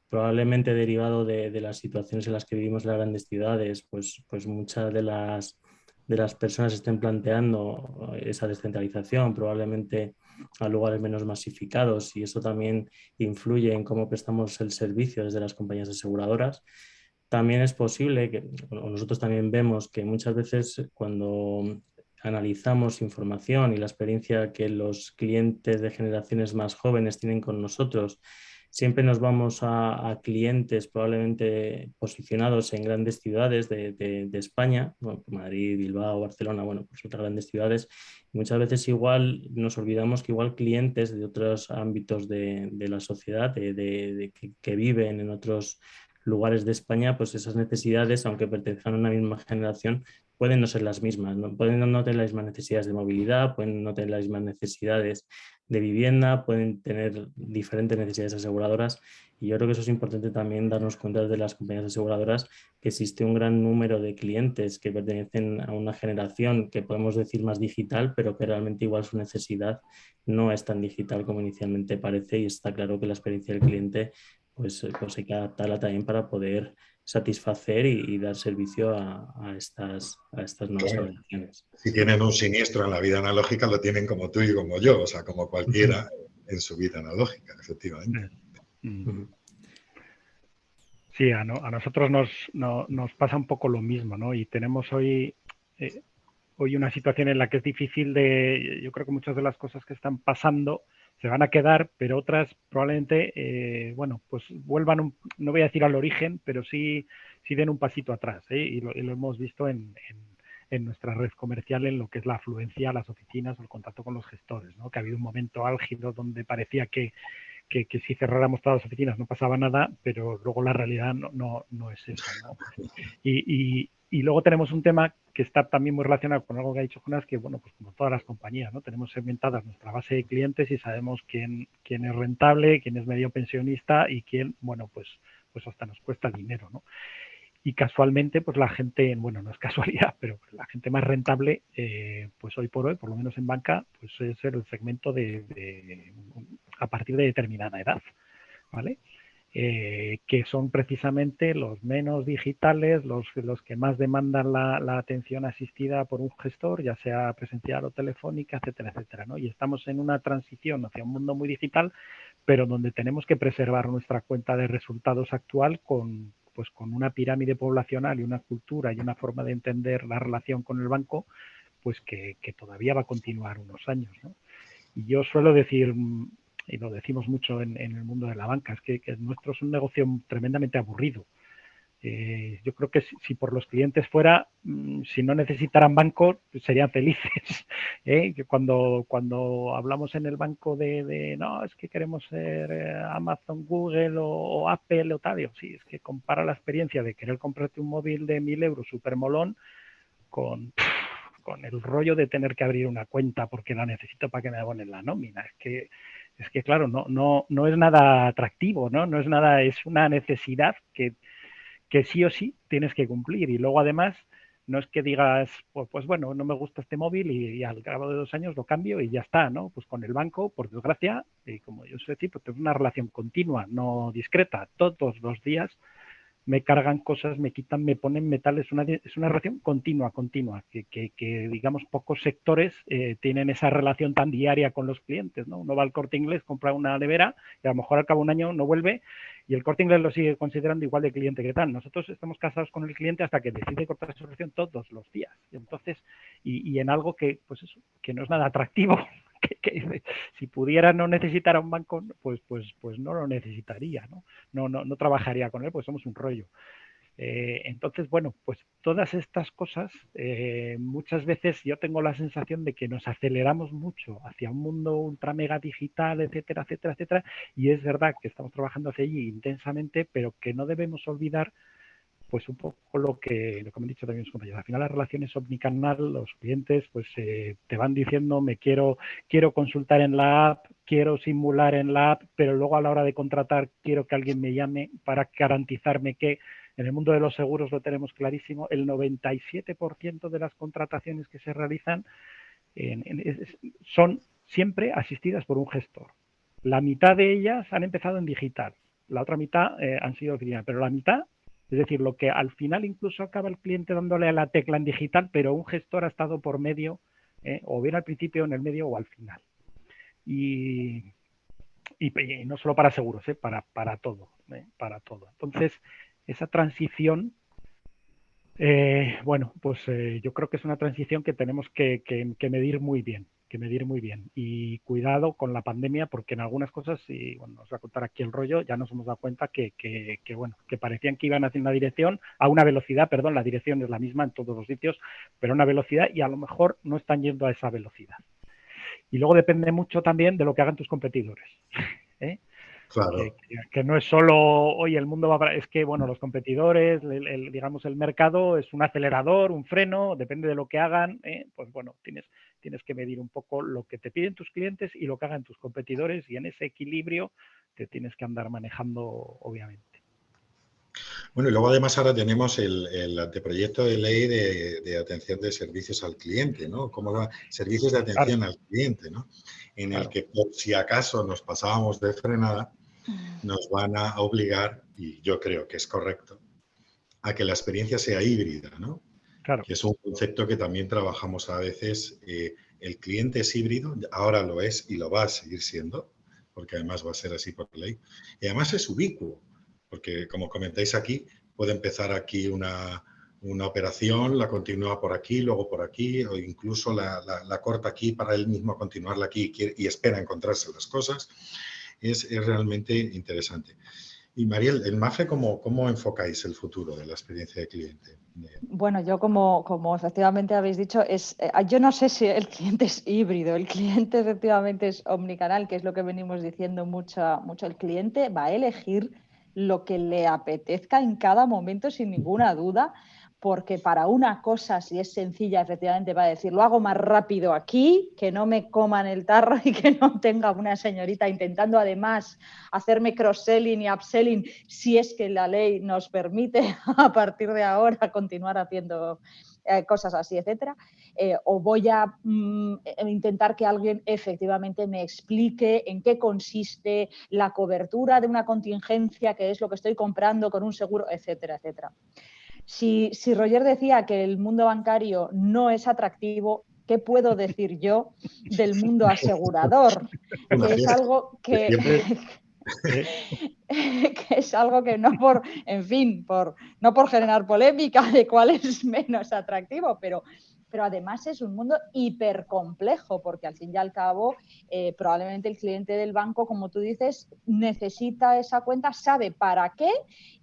probablemente derivado de las situaciones en las que vivimos en las grandes ciudades, pues muchas de las personas estén planteando esa descentralización, probablemente a lugares menos masificados, y eso también influye en cómo prestamos el servicio desde las compañías aseguradoras. También es posible que, o nosotros también vemos que muchas veces cuando analizamos información y la experiencia que los clientes de generaciones más jóvenes tienen con nosotros, siempre nos vamos a clientes probablemente posicionados en grandes ciudades de España, bueno, Madrid, Bilbao, Barcelona, bueno, pues otras grandes ciudades. Muchas veces igual nos olvidamos que igual clientes de otros ámbitos de la sociedad, que viven en otros lugares de España, pues esas necesidades, aunque pertenezcan a una misma generación, pueden no ser las mismas, ¿no? Pueden no tener las mismas necesidades de movilidad, pueden no tener las mismas necesidades de vivienda, pueden tener diferentes necesidades aseguradoras, y yo creo que eso es importante también darnos cuenta de las compañías aseguradoras, que existe un gran número de clientes que pertenecen a una generación que podemos decir más digital, pero que realmente igual su necesidad no es tan digital como inicialmente parece, y está claro que la experiencia del cliente pues hay que adaptarla también para poder satisfacer y dar servicio a estas nuevas Claro. generaciones. Si tienen un siniestro en la vida analógica, lo tienen como tú y como yo, o sea, como cualquiera en su vida analógica, efectivamente. Sí, a nosotros nos pasa un poco lo mismo, ¿no? Y tenemos hoy una situación en la que es difícil yo creo que muchas de las cosas que están pasando se van a quedar, pero otras probablemente, bueno, pues vuelvan, no voy a decir al origen, pero sí den un pasito atrás, ¿eh? Y lo hemos visto en nuestra red comercial, en lo que es la afluencia a las oficinas o el contacto con los gestores, ¿no? Que ha habido un momento álgido donde parecía que si cerráramos todas las oficinas no pasaba nada, pero luego la realidad no es eso, ¿no? Y luego tenemos un tema que está también muy relacionado con algo que ha dicho Jonás, que bueno, pues como todas las compañías, ¿no? Tenemos segmentadas nuestra base de clientes y sabemos quién es rentable, quién es medio pensionista y quién, bueno, pues hasta nos cuesta dinero, ¿no? Y casualmente, pues la gente, bueno, no es casualidad, pero la gente más rentable, pues hoy por hoy, por lo menos en banca, pues es el segmento a partir de determinada edad, ¿vale? Que son precisamente los menos digitales, los que más demandan la atención asistida por un gestor, ya sea presencial o telefónica, etcétera, etcétera, ¿no? Y estamos en una transición hacia un mundo muy digital, pero donde tenemos que preservar nuestra cuenta de resultados actual con una pirámide poblacional y una cultura y una forma de entender la relación con el banco, pues que todavía va a continuar unos años, ¿no? Y yo suelo decir, y lo decimos mucho en el mundo de la banca, es que nuestro es un negocio tremendamente aburrido. Yo creo que si por los clientes fuera, si no necesitaran banco, serían felices. Que cuando hablamos en el banco no, es que queremos ser Amazon, Google o Apple o tal, sí, es que compara la experiencia de querer comprarte un móvil de 1.000 euros súper molón con el rollo de tener que abrir una cuenta porque la necesito para que me abonen la nómina. Es que claro, no es nada atractivo, ¿no? No es nada, es una necesidad que sí o sí tienes que cumplir. Y luego además, no es que digas, pues bueno, no me gusta este móvil y al cabo de 2 años lo cambio y ya está, ¿no? Pues con el banco, por desgracia, y como yo sé decir, pues es una relación continua, no discreta, todos los días me cargan cosas, me quitan, me ponen metal, es una relación continua, que digamos pocos sectores tienen esa relación tan diaria con los clientes, ¿no? Uno va al Corte Inglés, compra una nevera y a lo mejor al cabo de un año no vuelve y el Corte Inglés lo sigue considerando igual de cliente que tal. Nosotros estamos casados con el cliente hasta que decide cortar su relación todos los días. Entonces, y en algo que, pues eso, que no es nada atractivo. Que si pudiera no necesitar a un banco, pues no lo necesitaría, ¿no? No trabajaría con él, pues somos un rollo. Entonces, bueno, pues todas estas cosas, muchas veces yo tengo la sensación de que nos aceleramos mucho hacia un mundo ultra mega digital, etcétera, etcétera, etcétera, y es verdad que estamos trabajando hacia allí intensamente, pero que no debemos olvidar pues un poco lo que me han dicho también sus compañeros. Al final las relaciones omnicanal, los clientes pues te van diciendo quiero consultar en la app, quiero simular en la app, pero luego a la hora de contratar quiero que alguien me llame para garantizarme que en el mundo de los seguros lo tenemos clarísimo, el 97% de las contrataciones que se realizan son siempre asistidas por un gestor. La mitad de ellas han empezado en digital, la otra mitad han sido oficial, pero la mitad, es decir, lo que al final incluso acaba el cliente dándole a la tecla en digital, pero un gestor ha estado por medio, o bien al principio, en el medio o al final. Y no solo para seguros, para todo, para todo. Entonces, esa transición, bueno, pues yo creo que es una transición que tenemos que medir muy bien, y cuidado con la pandemia, porque en algunas cosas, y bueno, os voy a contar aquí el rollo, ya nos hemos dado cuenta que bueno, que parecían que iban hacia una dirección, a una velocidad, perdón, la dirección es la misma en todos los sitios, pero a una velocidad, y a lo mejor no están yendo a esa velocidad. Y luego depende mucho también de lo que hagan tus competidores. Claro. Que no es solo, oye, el mundo va para... Es que, bueno, los competidores, digamos, el mercado es un acelerador, un freno, depende de lo que hagan, pues bueno, tienes que medir un poco lo que te piden tus clientes y lo que hagan tus competidores, y en ese equilibrio te tienes que andar manejando, obviamente. Bueno, y luego además ahora tenemos el anteproyecto de ley de atención de servicios al cliente, ¿no? Como servicios de atención al cliente, ¿no? En el que, por si acaso nos pasábamos de frenada, nos van a obligar, y yo creo que es correcto, a que la experiencia sea híbrida, ¿no? Claro. Que es un concepto que también trabajamos a veces. El cliente es híbrido, ahora lo es y lo va a seguir siendo, porque además va a ser así por ley. Y además es ubicuo, porque como comentáis aquí, puede empezar aquí una operación, la continúa por aquí, luego por aquí, o incluso la corta aquí para él mismo continuarla aquí y espera encontrarse las cosas. Es realmente interesante. Y Mariel, en MAFRE, ¿cómo enfocáis el futuro de la experiencia de cliente? Bueno, yo como efectivamente habéis dicho, yo no sé si el cliente es híbrido, el cliente efectivamente es omnicanal, que es lo que venimos diciendo mucho. El cliente va a elegir lo que le apetezca en cada momento sin ninguna duda, porque para una cosa, si es sencilla, efectivamente va a decir, lo hago más rápido aquí, que no me coman el tarro y que no tenga una señorita intentando además hacerme cross-selling y upselling, si es que la ley nos permite a partir de ahora continuar haciendo cosas así, etcétera. O voy a intentar que alguien efectivamente me explique en qué consiste la cobertura de una contingencia, que es lo que estoy comprando con un seguro, etcétera, etcétera. Si Roger decía que el mundo bancario no es atractivo, ¿qué puedo decir yo del mundo asegurador? Que es algo que es algo que no por, en fin, no por generar polémica de cuál es menos atractivo, pero además es un mundo hipercomplejo, porque al fin y al cabo probablemente el cliente del banco, como tú dices, necesita esa cuenta, sabe para qué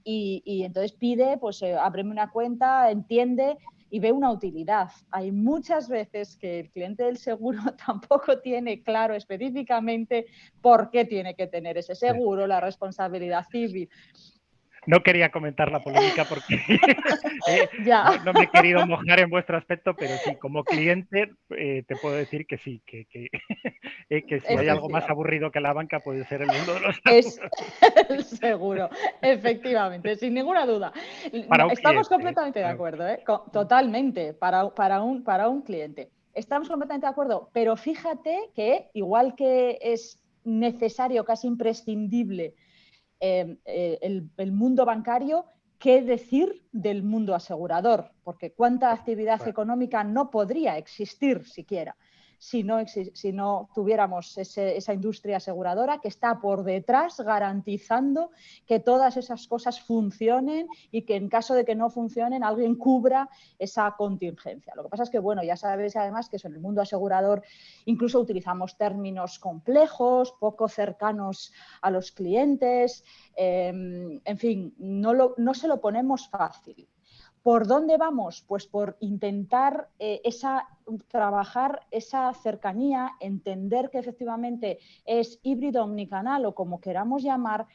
y entonces pide, pues ábreme una cuenta, entiende y ve una utilidad. Hay muchas veces que el cliente del seguro tampoco tiene claro específicamente por qué tiene que tener ese seguro, la responsabilidad civil. No quería comentar la polémica porque Ya. no me he querido mojar en vuestro aspecto, pero sí, como cliente te puedo decir que sí, que si hay algo más aburrido que la banca puede ser el mundo de los Es seguros. seguro, efectivamente, sin ninguna duda. Para un Estamos cliente. completamente de acuerdo, ¿eh? Totalmente, para un cliente. Estamos completamente de acuerdo, pero fíjate que igual que es necesario, casi imprescindible, el mundo bancario, ¿qué decir del mundo asegurador? Porque cuánta actividad económica no podría existir siquiera si no tuviéramos esa industria aseguradora que está por detrás garantizando que todas esas cosas funcionen y que en caso de que no funcionen alguien cubra esa contingencia. Lo que pasa es que, bueno, ya sabéis además que en el mundo asegurador incluso utilizamos términos complejos, poco cercanos a los clientes, en fin, no se lo ponemos fácil. ¿Por dónde vamos? Pues por intentar trabajar esa cercanía, entender que efectivamente es híbrido omnicanal o como queramos llamar,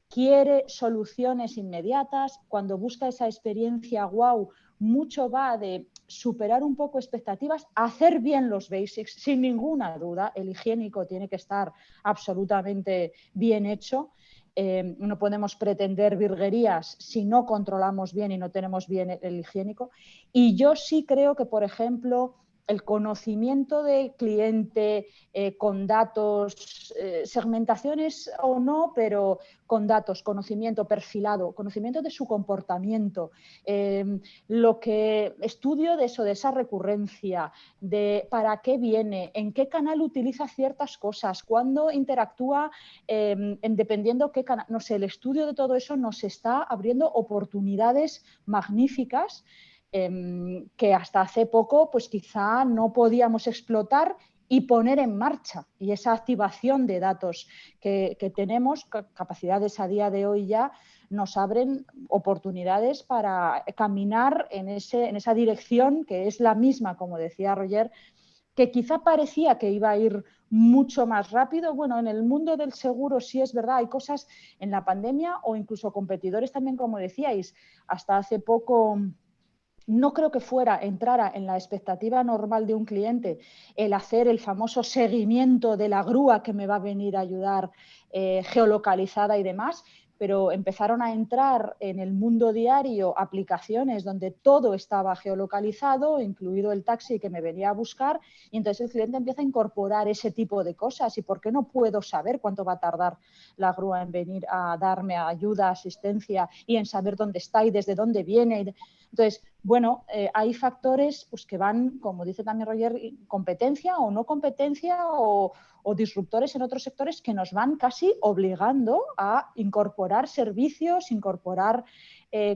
quiere soluciones inmediatas, cuando busca esa experiencia wow, mucho va de superar un poco expectativas, hacer bien los basics, sin ninguna duda, el higiénico tiene que estar absolutamente bien hecho. No podemos pretender virguerías si no controlamos bien y no tenemos bien el higiénico. Y yo sí creo que, por ejemplo, el conocimiento de cliente con datos, segmentaciones o no, pero con datos, conocimiento perfilado, conocimiento de su comportamiento, lo que estudio de eso, de esa recurrencia, de para qué viene, en qué canal utiliza ciertas cosas, cuándo interactúa, dependiendo qué canal, no sé, el estudio de todo eso nos está abriendo oportunidades magníficas que hasta hace poco pues quizá no podíamos explotar y poner en marcha. Y esa activación de datos que tenemos, capacidades a día de hoy ya, nos abren oportunidades para caminar en esa dirección que es la misma, como decía Roger, que quizá parecía que iba a ir mucho más rápido. Bueno, en el mundo del seguro sí es verdad, hay cosas en la pandemia o incluso competidores también, como decíais, hasta hace poco. No creo que entrara en la expectativa normal de un cliente el hacer el famoso seguimiento de la grúa que me va a venir a ayudar geolocalizada y demás, pero empezaron a entrar en el mundo diario aplicaciones donde todo estaba geolocalizado, incluido el taxi que me venía a buscar, y entonces el cliente empieza a incorporar ese tipo de cosas. ¿Y por qué no puedo saber cuánto va a tardar la grúa en venir a darme ayuda, asistencia y en saber dónde está y desde dónde viene? Entonces, bueno, hay factores pues, que van, como dice también Roger, competencia o no competencia o disruptores en otros sectores que nos van casi obligando a incorporar servicios, incorporar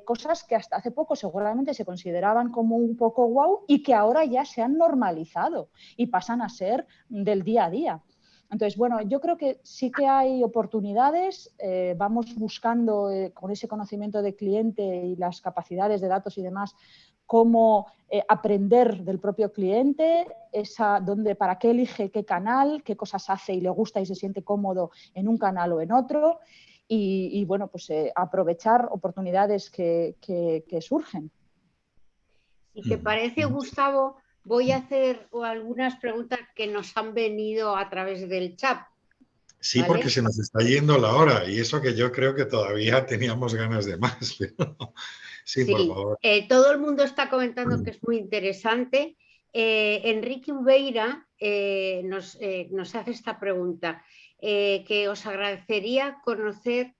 cosas que hasta hace poco seguramente se consideraban como un poco guau y que ahora ya se han normalizado y pasan a ser del día a día. Entonces, bueno, yo creo que sí que hay oportunidades, vamos buscando con ese conocimiento de cliente y las capacidades de datos y demás, cómo aprender del propio cliente, para qué elige qué canal, qué cosas hace y le gusta y se siente cómodo en un canal o en otro, y bueno, pues aprovechar oportunidades que surgen. Si te parece, Gustavo, voy a hacer algunas preguntas que nos han venido a través del chat. Sí, ¿vale? Porque se nos está yendo la hora y eso que yo creo que todavía teníamos ganas de más. Pero... sí, por favor. Todo el mundo está comentando que es muy interesante. Enrique Ubeira nos hace esta pregunta, que os agradecería conocer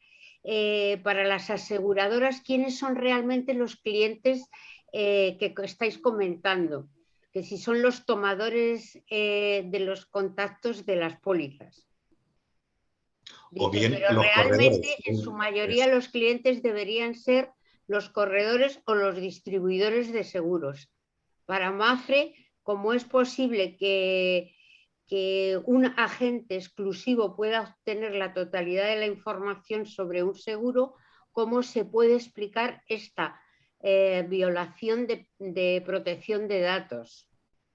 para las aseguradoras quiénes son realmente los clientes que estáis comentando, que si son los tomadores de los contactos de las pólizas. Dice, o bien pero los realmente corredores. En su mayoría los clientes deberían ser los corredores o los distribuidores de seguros. Para Mapfre, ¿cómo es posible que un agente exclusivo pueda obtener la totalidad de la información sobre un seguro? ¿Cómo se puede explicar esta violación de protección de datos?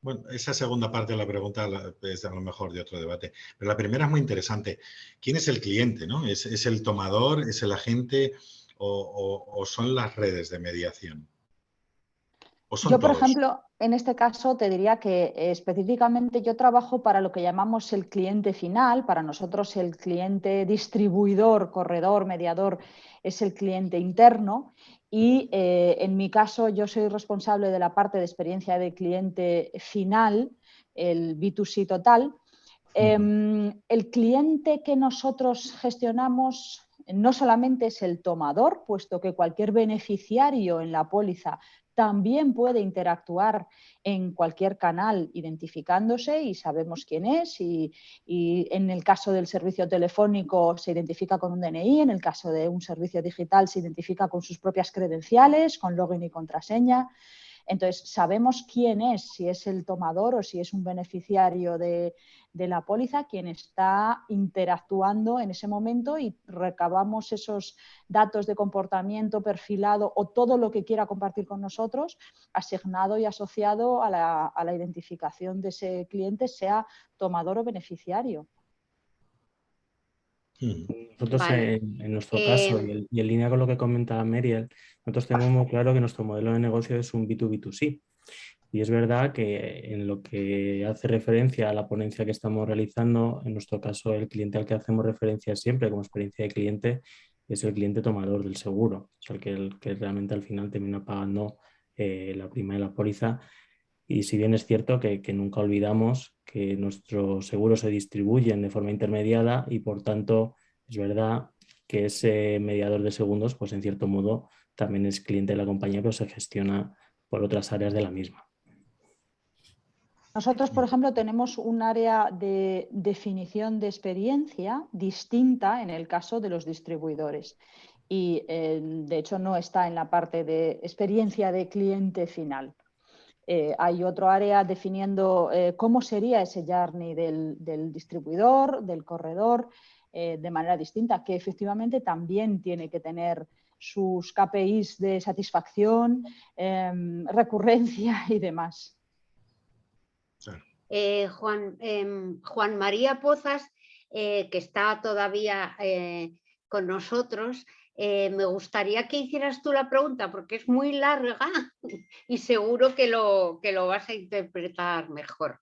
Bueno, esa segunda parte de la pregunta es a lo mejor de otro debate, pero la primera es muy interesante. ¿Quién es el cliente, no? ¿Es el tomador? ¿Es el agente? o son las redes de mediación? ¿O son Yo, por todos? ejemplo, en este caso te diría que específicamente yo trabajo para lo que llamamos el cliente final. Para nosotros el cliente distribuidor, corredor, mediador es el cliente interno y en mi caso yo soy responsable de la parte de experiencia de cliente final, el B2C total. El cliente que nosotros gestionamos no solamente es el tomador, puesto que cualquier beneficiario en la póliza también puede interactuar en cualquier canal identificándose y sabemos quién es y en el caso del servicio telefónico se identifica con un DNI, en el caso de un servicio digital se identifica con sus propias credenciales, con login y contraseña. Entonces, sabemos quién es, si es el tomador o si es un beneficiario de la póliza, quien está interactuando en ese momento y recabamos esos datos de comportamiento perfilado o todo lo que quiera compartir con nosotros, asignado y asociado a la identificación de ese cliente, sea tomador o beneficiario. Nosotros Vale. en nuestro caso y en línea con lo que comentaba Meriel, nosotros tenemos muy claro que nuestro modelo de negocio es un B2B2C. Y es verdad que en lo que hace referencia a la ponencia que estamos realizando, en nuestro caso el cliente al que hacemos referencia siempre como experiencia de cliente es el cliente tomador del seguro, o sea, el que realmente al final termina pagando la prima de la póliza. Y si bien es cierto que nunca olvidamos que nuestros seguros se distribuyen de forma intermediada y por tanto es verdad que ese mediador de segundos, pues en cierto modo también es cliente de la compañía, pero se gestiona por otras áreas de la misma. Nosotros, por ejemplo, tenemos un área de definición de experiencia distinta en el caso de los distribuidores y, de hecho, no está en la parte de experiencia de cliente final. Hay otro área definiendo cómo sería ese journey del distribuidor, del corredor, de manera distinta, que efectivamente también tiene que tener sus KPIs de satisfacción, recurrencia y demás. Juan María Pozas, que está todavía con nosotros, me gustaría que hicieras tú la pregunta porque es muy larga y seguro que lo vas a interpretar mejor.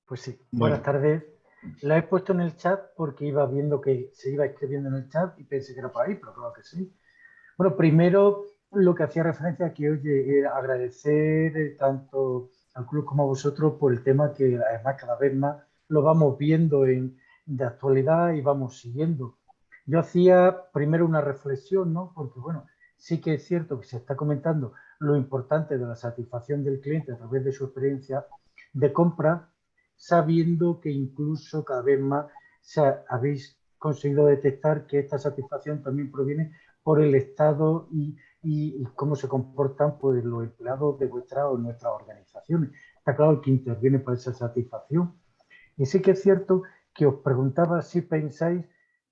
Pues sí, buenas tardes. La he puesto en el chat porque iba viendo que se iba escribiendo en el chat y pensé que era por ahí, pero claro que sí. Bueno, primero lo que hacía referencia a que, oye, agradecer tanto al club como a vosotros por el tema que además cada vez más lo vamos viendo de actualidad y vamos siguiendo. Yo hacía primero una reflexión, ¿no? Porque, bueno, sí que es cierto que se está comentando lo importante de la satisfacción del cliente a través de su experiencia de compra, sabiendo que incluso cada vez más habéis conseguido detectar que esta satisfacción también proviene por el estado y cómo se comportan pues, los empleados de vuestra o nuestras organizaciones. Está claro que interviene para esa satisfacción. Y sí que es cierto que os preguntaba si pensáis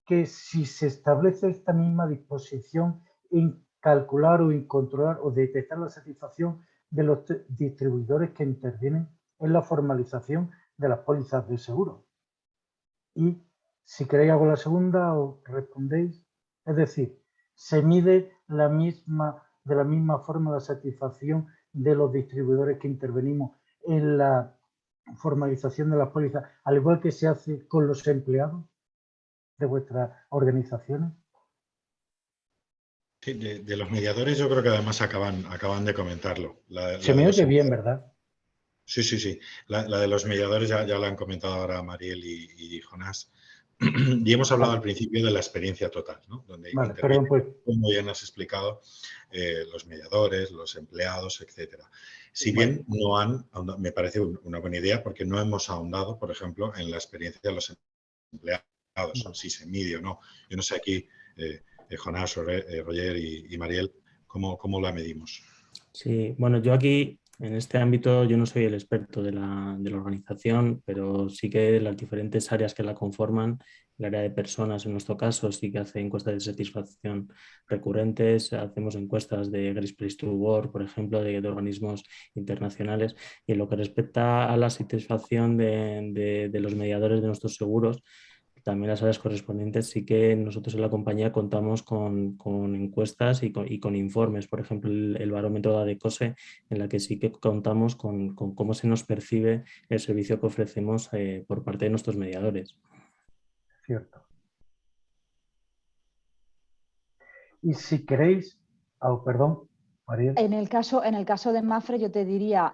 que si se establece esta misma disposición en calcular o en controlar o detectar la satisfacción de los distribuidores que intervienen en la formalización de las pólizas de seguro. Y si queréis hago la segunda o respondéis. Es decir, se mide de la misma forma la satisfacción de los distribuidores que intervenimos en la formalización de las pólizas, al igual que se hace con los empleados de vuestras organizaciones. Sí, de los mediadores yo creo que además acaban de comentarlo. Se me oye bien, ¿verdad? Sí, sí, sí. La de los mediadores ya lo han comentado ahora Mariel y Jonás. Y hemos hablado al principio de la experiencia total, ¿no? Donde intervienen, pues, como bien has explicado, los mediadores, los empleados, etcétera. Si bien no han, me parece una buena idea porque no hemos ahondado, por ejemplo, en la experiencia de los empleados, si se mide o no. Yo no sé aquí, Jonás, Roger y Mariel, ¿cómo la medimos? Sí, bueno, yo aquí en este ámbito yo no soy el experto de la organización, pero sí que las diferentes áreas que la conforman, el área de personas en nuestro caso sí que hace encuestas de satisfacción recurrentes, hacemos encuestas de Great Place to Work, por ejemplo, de organismos internacionales, y en lo que respecta a la satisfacción de los mediadores de nuestros seguros, también las áreas correspondientes, sí que nosotros en la compañía contamos con encuestas y con informes, por ejemplo, el barómetro de ADECOSE, en la que sí que contamos con cómo se nos percibe el servicio que ofrecemos por parte de nuestros mediadores. Cierto. Y si queréis, perdón, Mariel. En el caso de Mapfre, yo te diría,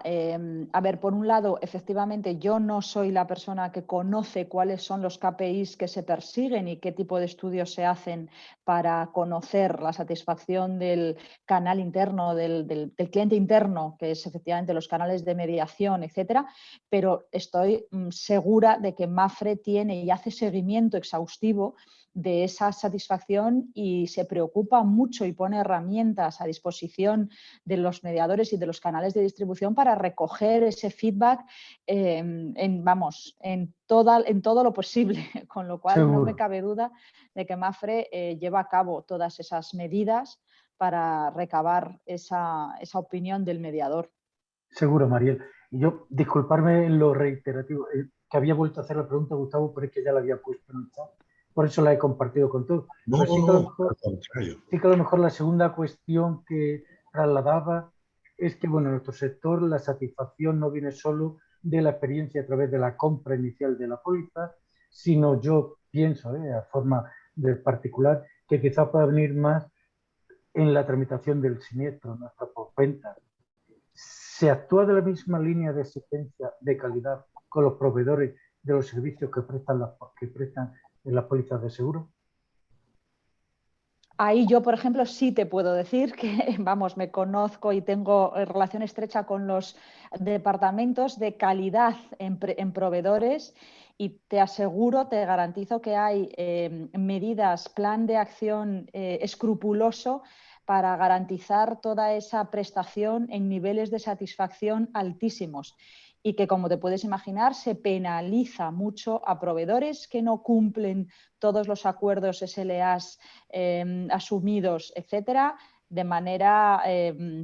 a ver, por un lado, efectivamente, yo no soy la persona que conoce cuáles son los KPIs que se persiguen y qué tipo de estudios se hacen para conocer la satisfacción del canal interno, del cliente interno, que es efectivamente los canales de mediación, etcétera, pero estoy segura de que Mapfre tiene y hace seguimiento exhaustivo de esa satisfacción y se preocupa mucho y pone herramientas a disposición de los mediadores y de los canales de distribución para recoger ese feedback en todo lo posible, con lo cual Seguro. no me cabe duda de que Mapfre lleva a cabo todas esas medidas para recabar esa opinión del mediador. Seguro, Mariel. Y yo, disculparme en lo reiterativo, que había vuelto a hacer la pregunta, Gustavo, pero es que ya la había puesto en el chat. Por eso la he compartido con todos. No, Pero sí que, al contrario. Sí que a lo mejor la segunda cuestión que trasladaba es que, bueno, en nuestro sector la satisfacción no viene solo de la experiencia a través de la compra inicial de la póliza, sino yo pienso, a forma de particular, que quizá pueda venir más en la tramitación del siniestro, nuestra postventa. ¿Se actúa de la misma línea de exigencia de calidad con los proveedores de los servicios que prestan en las pólizas de seguro? Ahí yo, por ejemplo, sí te puedo decir que, vamos, me conozco y tengo relación estrecha con los departamentos de calidad en proveedores y te aseguro, te garantizo que hay medidas, plan de acción escrupuloso para garantizar toda esa prestación en niveles de satisfacción altísimos. Y que, como te puedes imaginar, se penaliza mucho a proveedores que no cumplen todos los acuerdos SLAs asumidos, etcétera, de manera,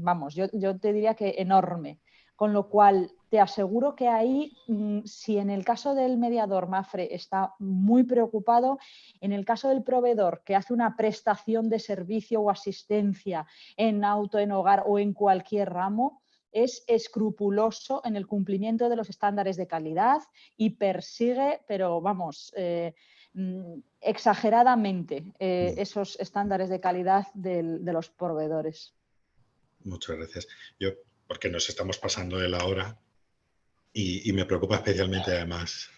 vamos, yo te diría que enorme. Con lo cual, te aseguro que ahí, si en el caso del mediador Mapfre está muy preocupado, en el caso del proveedor que hace una prestación de servicio o asistencia en auto, en hogar o en cualquier ramo, es escrupuloso en el cumplimiento de los estándares de calidad y persigue, pero vamos, exageradamente esos estándares de calidad de los proveedores. Muchas gracias. Yo, porque nos estamos pasando de la hora y me preocupa especialmente además,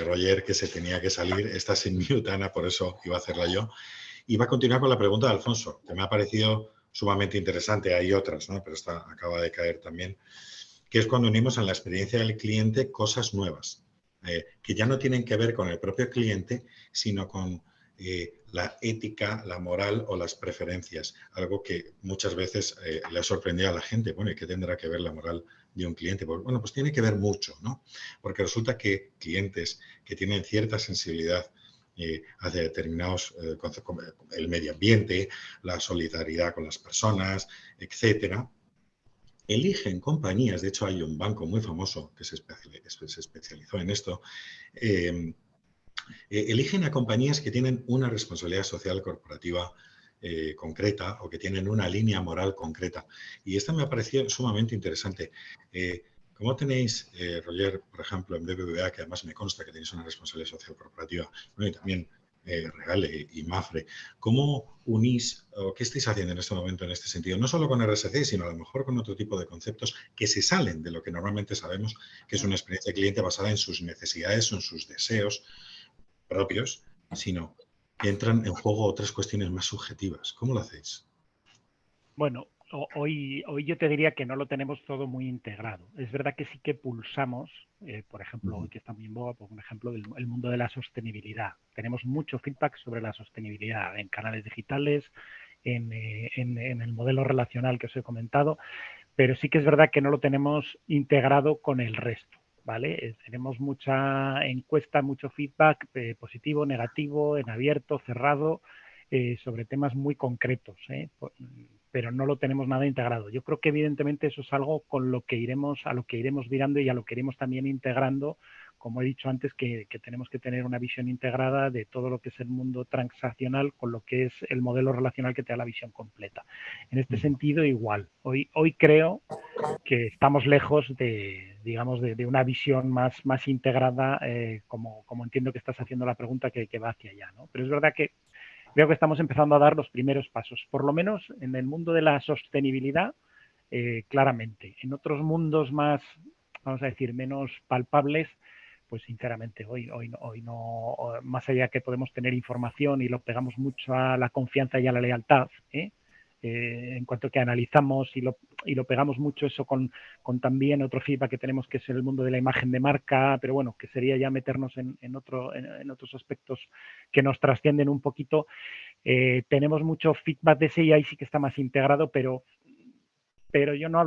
Roger, que se tenía que salir, está sin mute, Ana, por eso iba a hacerla yo. Y va a continuar con la pregunta de Alfonso, que me ha parecido sumamente interesante. Hay otras, ¿no? Pero esta acaba de caer también, que es cuando unimos en la experiencia del cliente cosas nuevas, que ya no tienen que ver con el propio cliente, sino con la ética, la moral o las preferencias, algo que muchas veces le ha sorprendido a la gente. Bueno, ¿y qué tendrá que ver la moral de un cliente? Pues, bueno, pues tiene que ver mucho, ¿no? Porque resulta que clientes que tienen cierta sensibilidad hacia determinados conceptos como el medio ambiente, la solidaridad con las personas, etcétera, eligen compañías. De hecho, hay un banco muy famoso que se especializó en esto. Eligen a compañías que tienen una responsabilidad social corporativa concreta o que tienen una línea moral concreta. Y esta me ha parecido sumamente interesante. ¿Cómo tenéis, Roger, por ejemplo, en BBVA, que además me consta que tenéis una responsabilidad social corporativa, bueno, y también Regale y Mapfre, ¿cómo unís o qué estáis haciendo en este momento en este sentido? No solo con RSC, sino a lo mejor con otro tipo de conceptos que se salen de lo que normalmente sabemos que es una experiencia de cliente basada en sus necesidades o en sus deseos propios, sino que entran en juego otras cuestiones más subjetivas. ¿Cómo lo hacéis? Bueno, hoy yo te diría que no lo tenemos todo muy integrado. Es verdad que sí que pulsamos, por ejemplo, hoy que está muy en boga, por ejemplo, el mundo de la sostenibilidad. Tenemos mucho feedback sobre la sostenibilidad en canales digitales, en el modelo relacional que os he comentado, pero sí que es verdad que no lo tenemos integrado con el resto, ¿vale? Tenemos mucha encuesta, mucho feedback positivo, negativo, en abierto, cerrado, sobre temas muy concretos, pero no lo tenemos nada integrado. Yo creo que evidentemente eso es algo con lo que a lo que iremos mirando y a lo que iremos también integrando como he dicho antes, que tenemos que tener una visión integrada de todo lo que es el mundo transaccional con lo que es el modelo relacional que te da la visión completa. En este sentido, igual. Hoy creo que estamos lejos de, digamos, de una visión más integrada, como entiendo que estás haciendo la pregunta, que va hacia allá, ¿no? Pero es verdad que veo que estamos empezando a dar los primeros pasos, por lo menos en el mundo de la sostenibilidad, claramente. En otros mundos más, vamos a decir, menos palpables, pues sinceramente hoy no, más allá que podemos tener información y lo pegamos mucho a la confianza y a la lealtad, en cuanto que analizamos y lo pegamos mucho eso con también otro feedback que tenemos, que es el mundo de la imagen de marca, pero bueno, que sería ya meternos en otros aspectos que nos trascienden un poquito. Tenemos mucho feedback de ese y ahí sí que está más integrado, pero yo no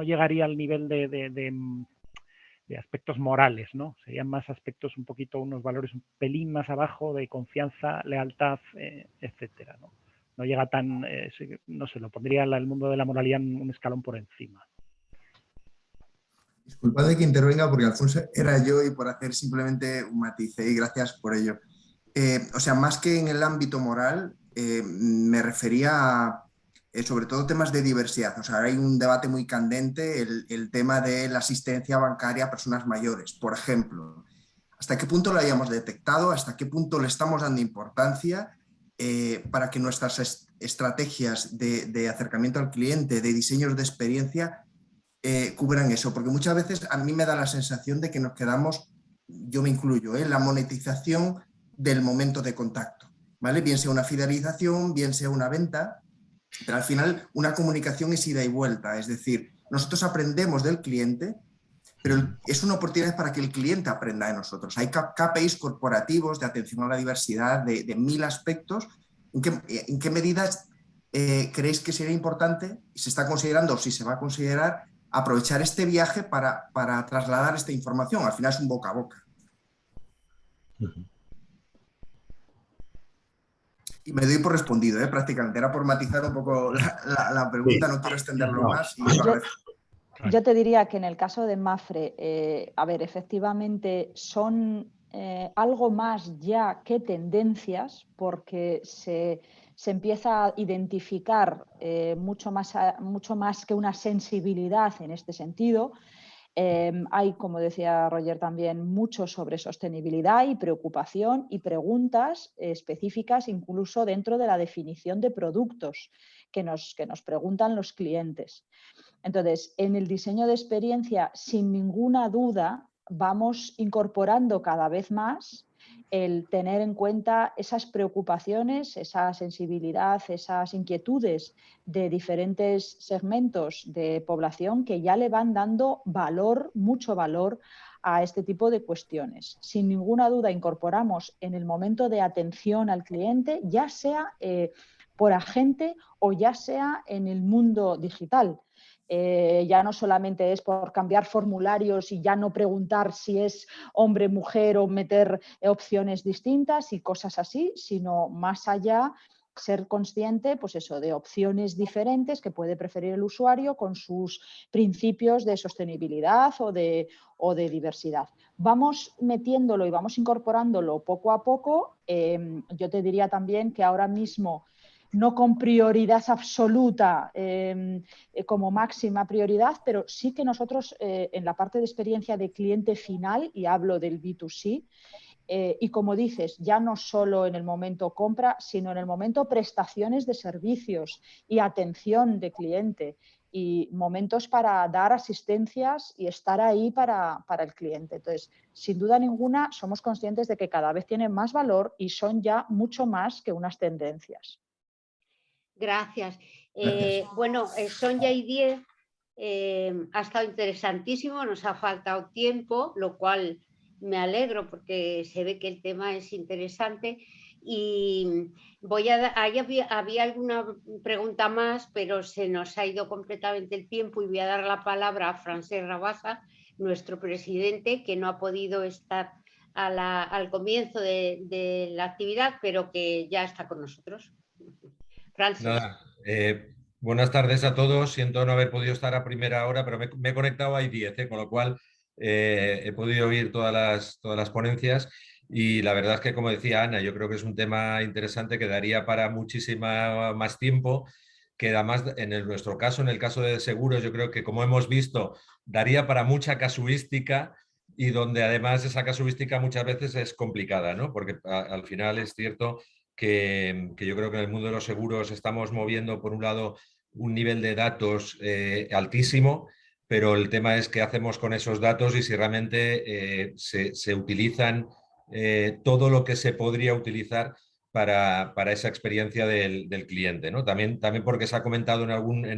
llegaría al nivel de aspectos morales, ¿no? Serían más aspectos un poquito, unos valores un pelín más abajo de confianza, lealtad, etcétera, ¿no? No llega tan, no sé, lo pondría el mundo de la moralidad un escalón por encima. Disculpad que intervenga porque Alfonso era yo y por hacer simplemente un matiz, y gracias por ello. O sea, más que en el ámbito moral, me refería a sobre todo temas de diversidad. O sea, hay un debate muy candente, el tema de la asistencia bancaria a personas mayores, por ejemplo. ¿Hasta qué punto lo hayamos detectado? ¿Hasta qué punto le estamos dando importancia para que nuestras estrategias de acercamiento al cliente, de diseños de experiencia, cubran eso? Porque muchas veces a mí me da la sensación de que nos quedamos, yo me incluyo, en la monetización del momento de contacto, ¿vale? Bien sea una fidelización, bien sea una venta, pero al final una comunicación es ida y vuelta, es decir, nosotros aprendemos del cliente, pero es una oportunidad para que el cliente aprenda de nosotros. Hay KPIs corporativos de atención a la diversidad de 1000 aspectos. ¿En qué medidas creéis que sería importante, y se está considerando o si se va a considerar, aprovechar este viaje para trasladar esta información? Al final es un boca a boca. Y me doy por respondido, prácticamente. Era por matizar un poco la pregunta, no quiero extenderlo más. Y yo te diría que en el caso de Mapfre, a ver, efectivamente son algo más ya que tendencias, porque se empieza a identificar mucho más que una sensibilidad en este sentido. Hay, como decía Roger también, mucho sobre sostenibilidad y preocupación y preguntas específicas incluso dentro de la definición de productos que nos preguntan los clientes. Entonces, en el diseño de experiencia, sin ninguna duda, vamos incorporando cada vez más el tener en cuenta esas preocupaciones, esa sensibilidad, esas inquietudes de diferentes segmentos de población que ya le van dando valor, mucho valor a este tipo de cuestiones. Sin ninguna duda incorporamos en el momento de atención al cliente, ya sea por agente o ya sea en el mundo digital. Ya no solamente es por cambiar formularios y ya no preguntar si es hombre, mujer o meter opciones distintas y cosas así, sino más allá ser consciente, pues eso, de opciones diferentes que puede preferir el usuario con sus principios de sostenibilidad o de diversidad. Vamos metiéndolo y vamos incorporándolo poco a poco. Yo te diría también que ahora mismo, no con prioridad absoluta como máxima prioridad, pero sí que nosotros en la parte de experiencia de cliente final, y hablo del B2C, y como dices, ya no solo en el momento compra, sino en el momento prestaciones de servicios y atención de cliente y momentos para dar asistencias y estar ahí para el cliente. Entonces, sin duda ninguna, somos conscientes de que cada vez tienen más valor y son ya mucho más que unas tendencias. Gracias. Bueno, son ya y 10. Ha estado interesantísimo, nos ha faltado tiempo, lo cual me alegro porque se ve que el tema es interesante. Y había alguna pregunta más, pero se nos ha ido completamente el tiempo y voy a dar la palabra a Francesc Rabassa, nuestro presidente, que no ha podido estar al comienzo de la actividad, pero que ya está con nosotros. Nada, buenas tardes a todos. Siento no haber podido estar a primera hora, pero me he conectado a I10, con lo cual he podido oír todas las ponencias y la verdad es que, como decía Ana, yo creo que es un tema interesante que daría para muchísima más tiempo, que además nuestro caso, en el caso de seguros, yo creo que, como hemos visto, daría para mucha casuística y donde además esa casuística muchas veces es complicada, ¿no? Porque al final es cierto que yo creo que en el mundo de los seguros estamos moviendo, por un lado, un nivel de datos altísimo, pero el tema es qué hacemos con esos datos y si realmente se utilizan todo lo que se podría utilizar para esa experiencia del cliente, ¿no? También porque se ha comentado en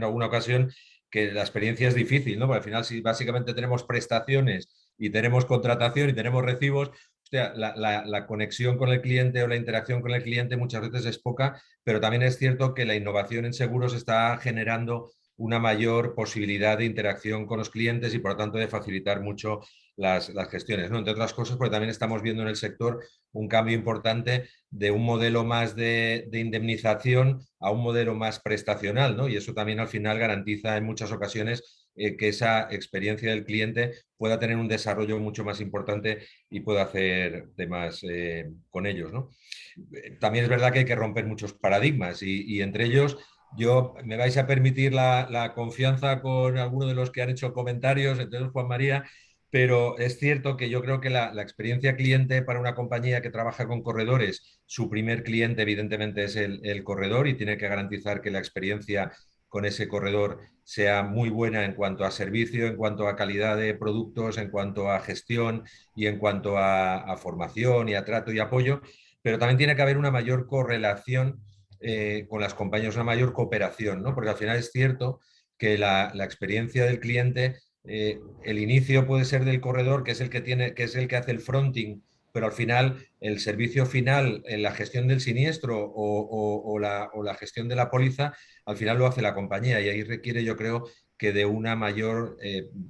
alguna ocasión que la experiencia es difícil, ¿no? Porque al final, si básicamente tenemos prestaciones y tenemos contratación y tenemos recibos, hostia, la conexión con el cliente o la interacción con el cliente muchas veces es poca, pero también es cierto que la innovación en seguros está generando una mayor posibilidad de interacción con los clientes y por lo tanto de facilitar mucho las gestiones, ¿no? Entre otras cosas, porque también estamos viendo en el sector un cambio importante de un modelo más de indemnización a un modelo más prestacional, ¿no? Y eso también al final garantiza en muchas ocasiones que esa experiencia del cliente pueda tener un desarrollo mucho más importante y pueda hacer temas con ellos, ¿no? También es verdad que hay que romper muchos paradigmas y entre ellos me vais a permitir la confianza con algunos de los que han hecho comentarios, entre ellos Juan María, pero es cierto que yo creo que la experiencia cliente para una compañía que trabaja con corredores, su primer cliente evidentemente es el corredor y tiene que garantizar que la experiencia con ese corredor sea muy buena en cuanto a servicio, en cuanto a calidad de productos, en cuanto a gestión y en cuanto a formación y a trato y apoyo, pero también tiene que haber una mayor correlación con las compañías, una mayor cooperación, ¿no? Porque al final es cierto que la experiencia del cliente, el inicio puede ser del corredor, que es el que hace el fronting, pero al final el servicio final en la gestión del siniestro o la gestión de la póliza, al final lo hace la compañía y ahí requiere, yo creo, que de una mayor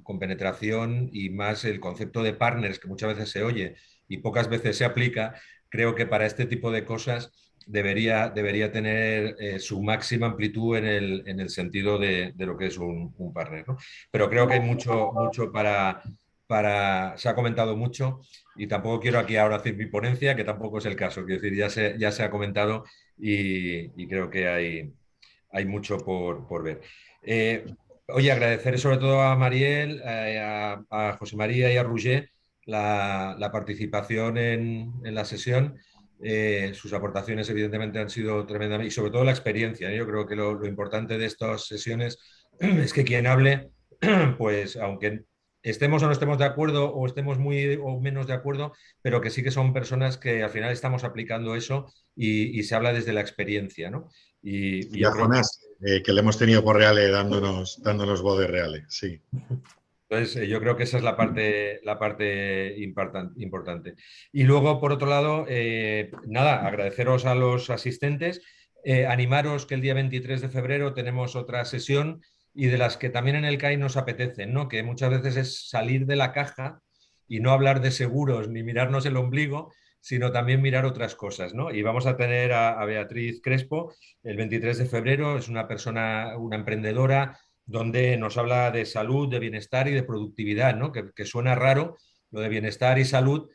compenetración y más el concepto de partners, que muchas veces se oye y pocas veces se aplica. Creo que para este tipo de cosas debería tener su máxima amplitud en el sentido de lo que es un partner, ¿no? Pero creo que hay mucho se ha comentado mucho y tampoco quiero aquí ahora hacer mi ponencia, que tampoco es el caso. Quiero decir, ya se ha comentado y creo que hay mucho por ver. Oye, agradecer sobre todo a Mariel, a José María y a Roger la participación en la sesión. Sus aportaciones evidentemente han sido tremendas y sobre todo la experiencia, ¿eh? Yo creo que lo importante de estas sesiones es que quien hable, pues aunque estemos o no estemos de acuerdo o estemos muy o menos de acuerdo, pero que sí que son personas que al final estamos aplicando eso y se habla desde la experiencia, ¿no? Y a Jonás, que le hemos tenido por Reale dándonos voz de Reale, sí. Entonces, yo creo que esa es la parte importante. Y luego, por otro lado, nada, agradeceros a los asistentes, animaros que el día 23 de febrero tenemos otra sesión y de las que también en el CAI nos apetecen, ¿no? Que muchas veces es salir de la caja y no hablar de seguros ni mirarnos el ombligo, sino también mirar otras cosas, ¿no? Y vamos a tener a Beatriz Crespo el 23 de febrero, es una persona, una emprendedora, donde nos habla de salud, de bienestar y de productividad, ¿no? Que suena raro lo de bienestar y salud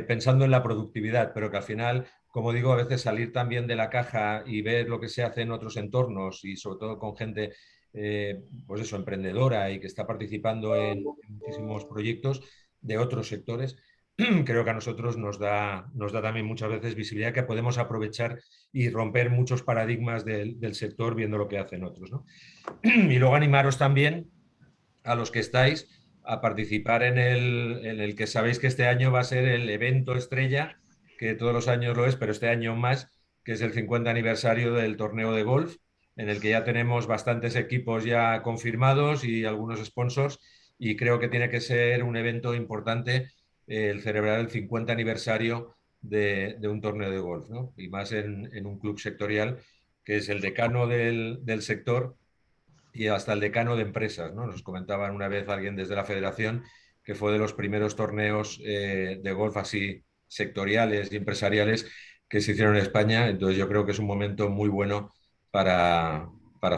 pensando en la productividad, pero que al final, como digo, a veces salir también de la caja y ver lo que se hace en otros entornos y sobre todo con gente, pues eso, emprendedora y que está participando en muchísimos proyectos de otros sectores, creo que a nosotros nos da también muchas veces visibilidad que podemos aprovechar y romper muchos paradigmas del sector viendo lo que hacen otros, ¿no? Y luego animaros también a los que estáis a participar en el que sabéis que este año va a ser el evento estrella, que todos los años lo es, pero este año más, que es el 50 aniversario del torneo de golf, en el que ya tenemos bastantes equipos ya confirmados y algunos sponsors, y creo que tiene que ser un evento importante el celebrar el 50 aniversario de un torneo de golf, ¿no? Y más en un club sectorial que es el decano del sector y hasta el decano de empresas, ¿no? Nos comentaban una vez alguien desde la federación que fue de los primeros torneos de golf así sectoriales y empresariales que se hicieron en España. Entonces yo creo que es un momento muy bueno para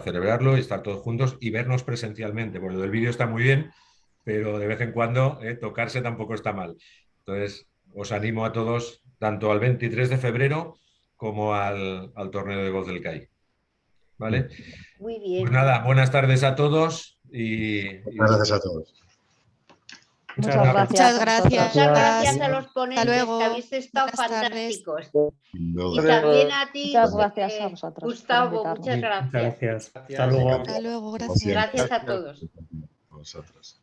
celebrarlo y estar todos juntos y vernos presencialmente, porque lo del vídeo está muy bien, pero de vez en cuando tocarse tampoco está mal. Entonces, os animo a todos, tanto al 23 de febrero como al torneo de golf del CAI. ¿Vale? Muy bien. Pues nada, buenas tardes a todos y gracias a todos. Muchas gracias. Muchas gracias. Muchas gracias a los ponentes luego. que habéis estado Buenas tardes. fantásticos. No, Y también a ti, Muchas gracias a vosotros por Gustavo, invitarnos. muchas gracias. Muchas gracias. Hasta luego. Hasta luego, como gracias. siempre, Gracias a todos. a vosotros.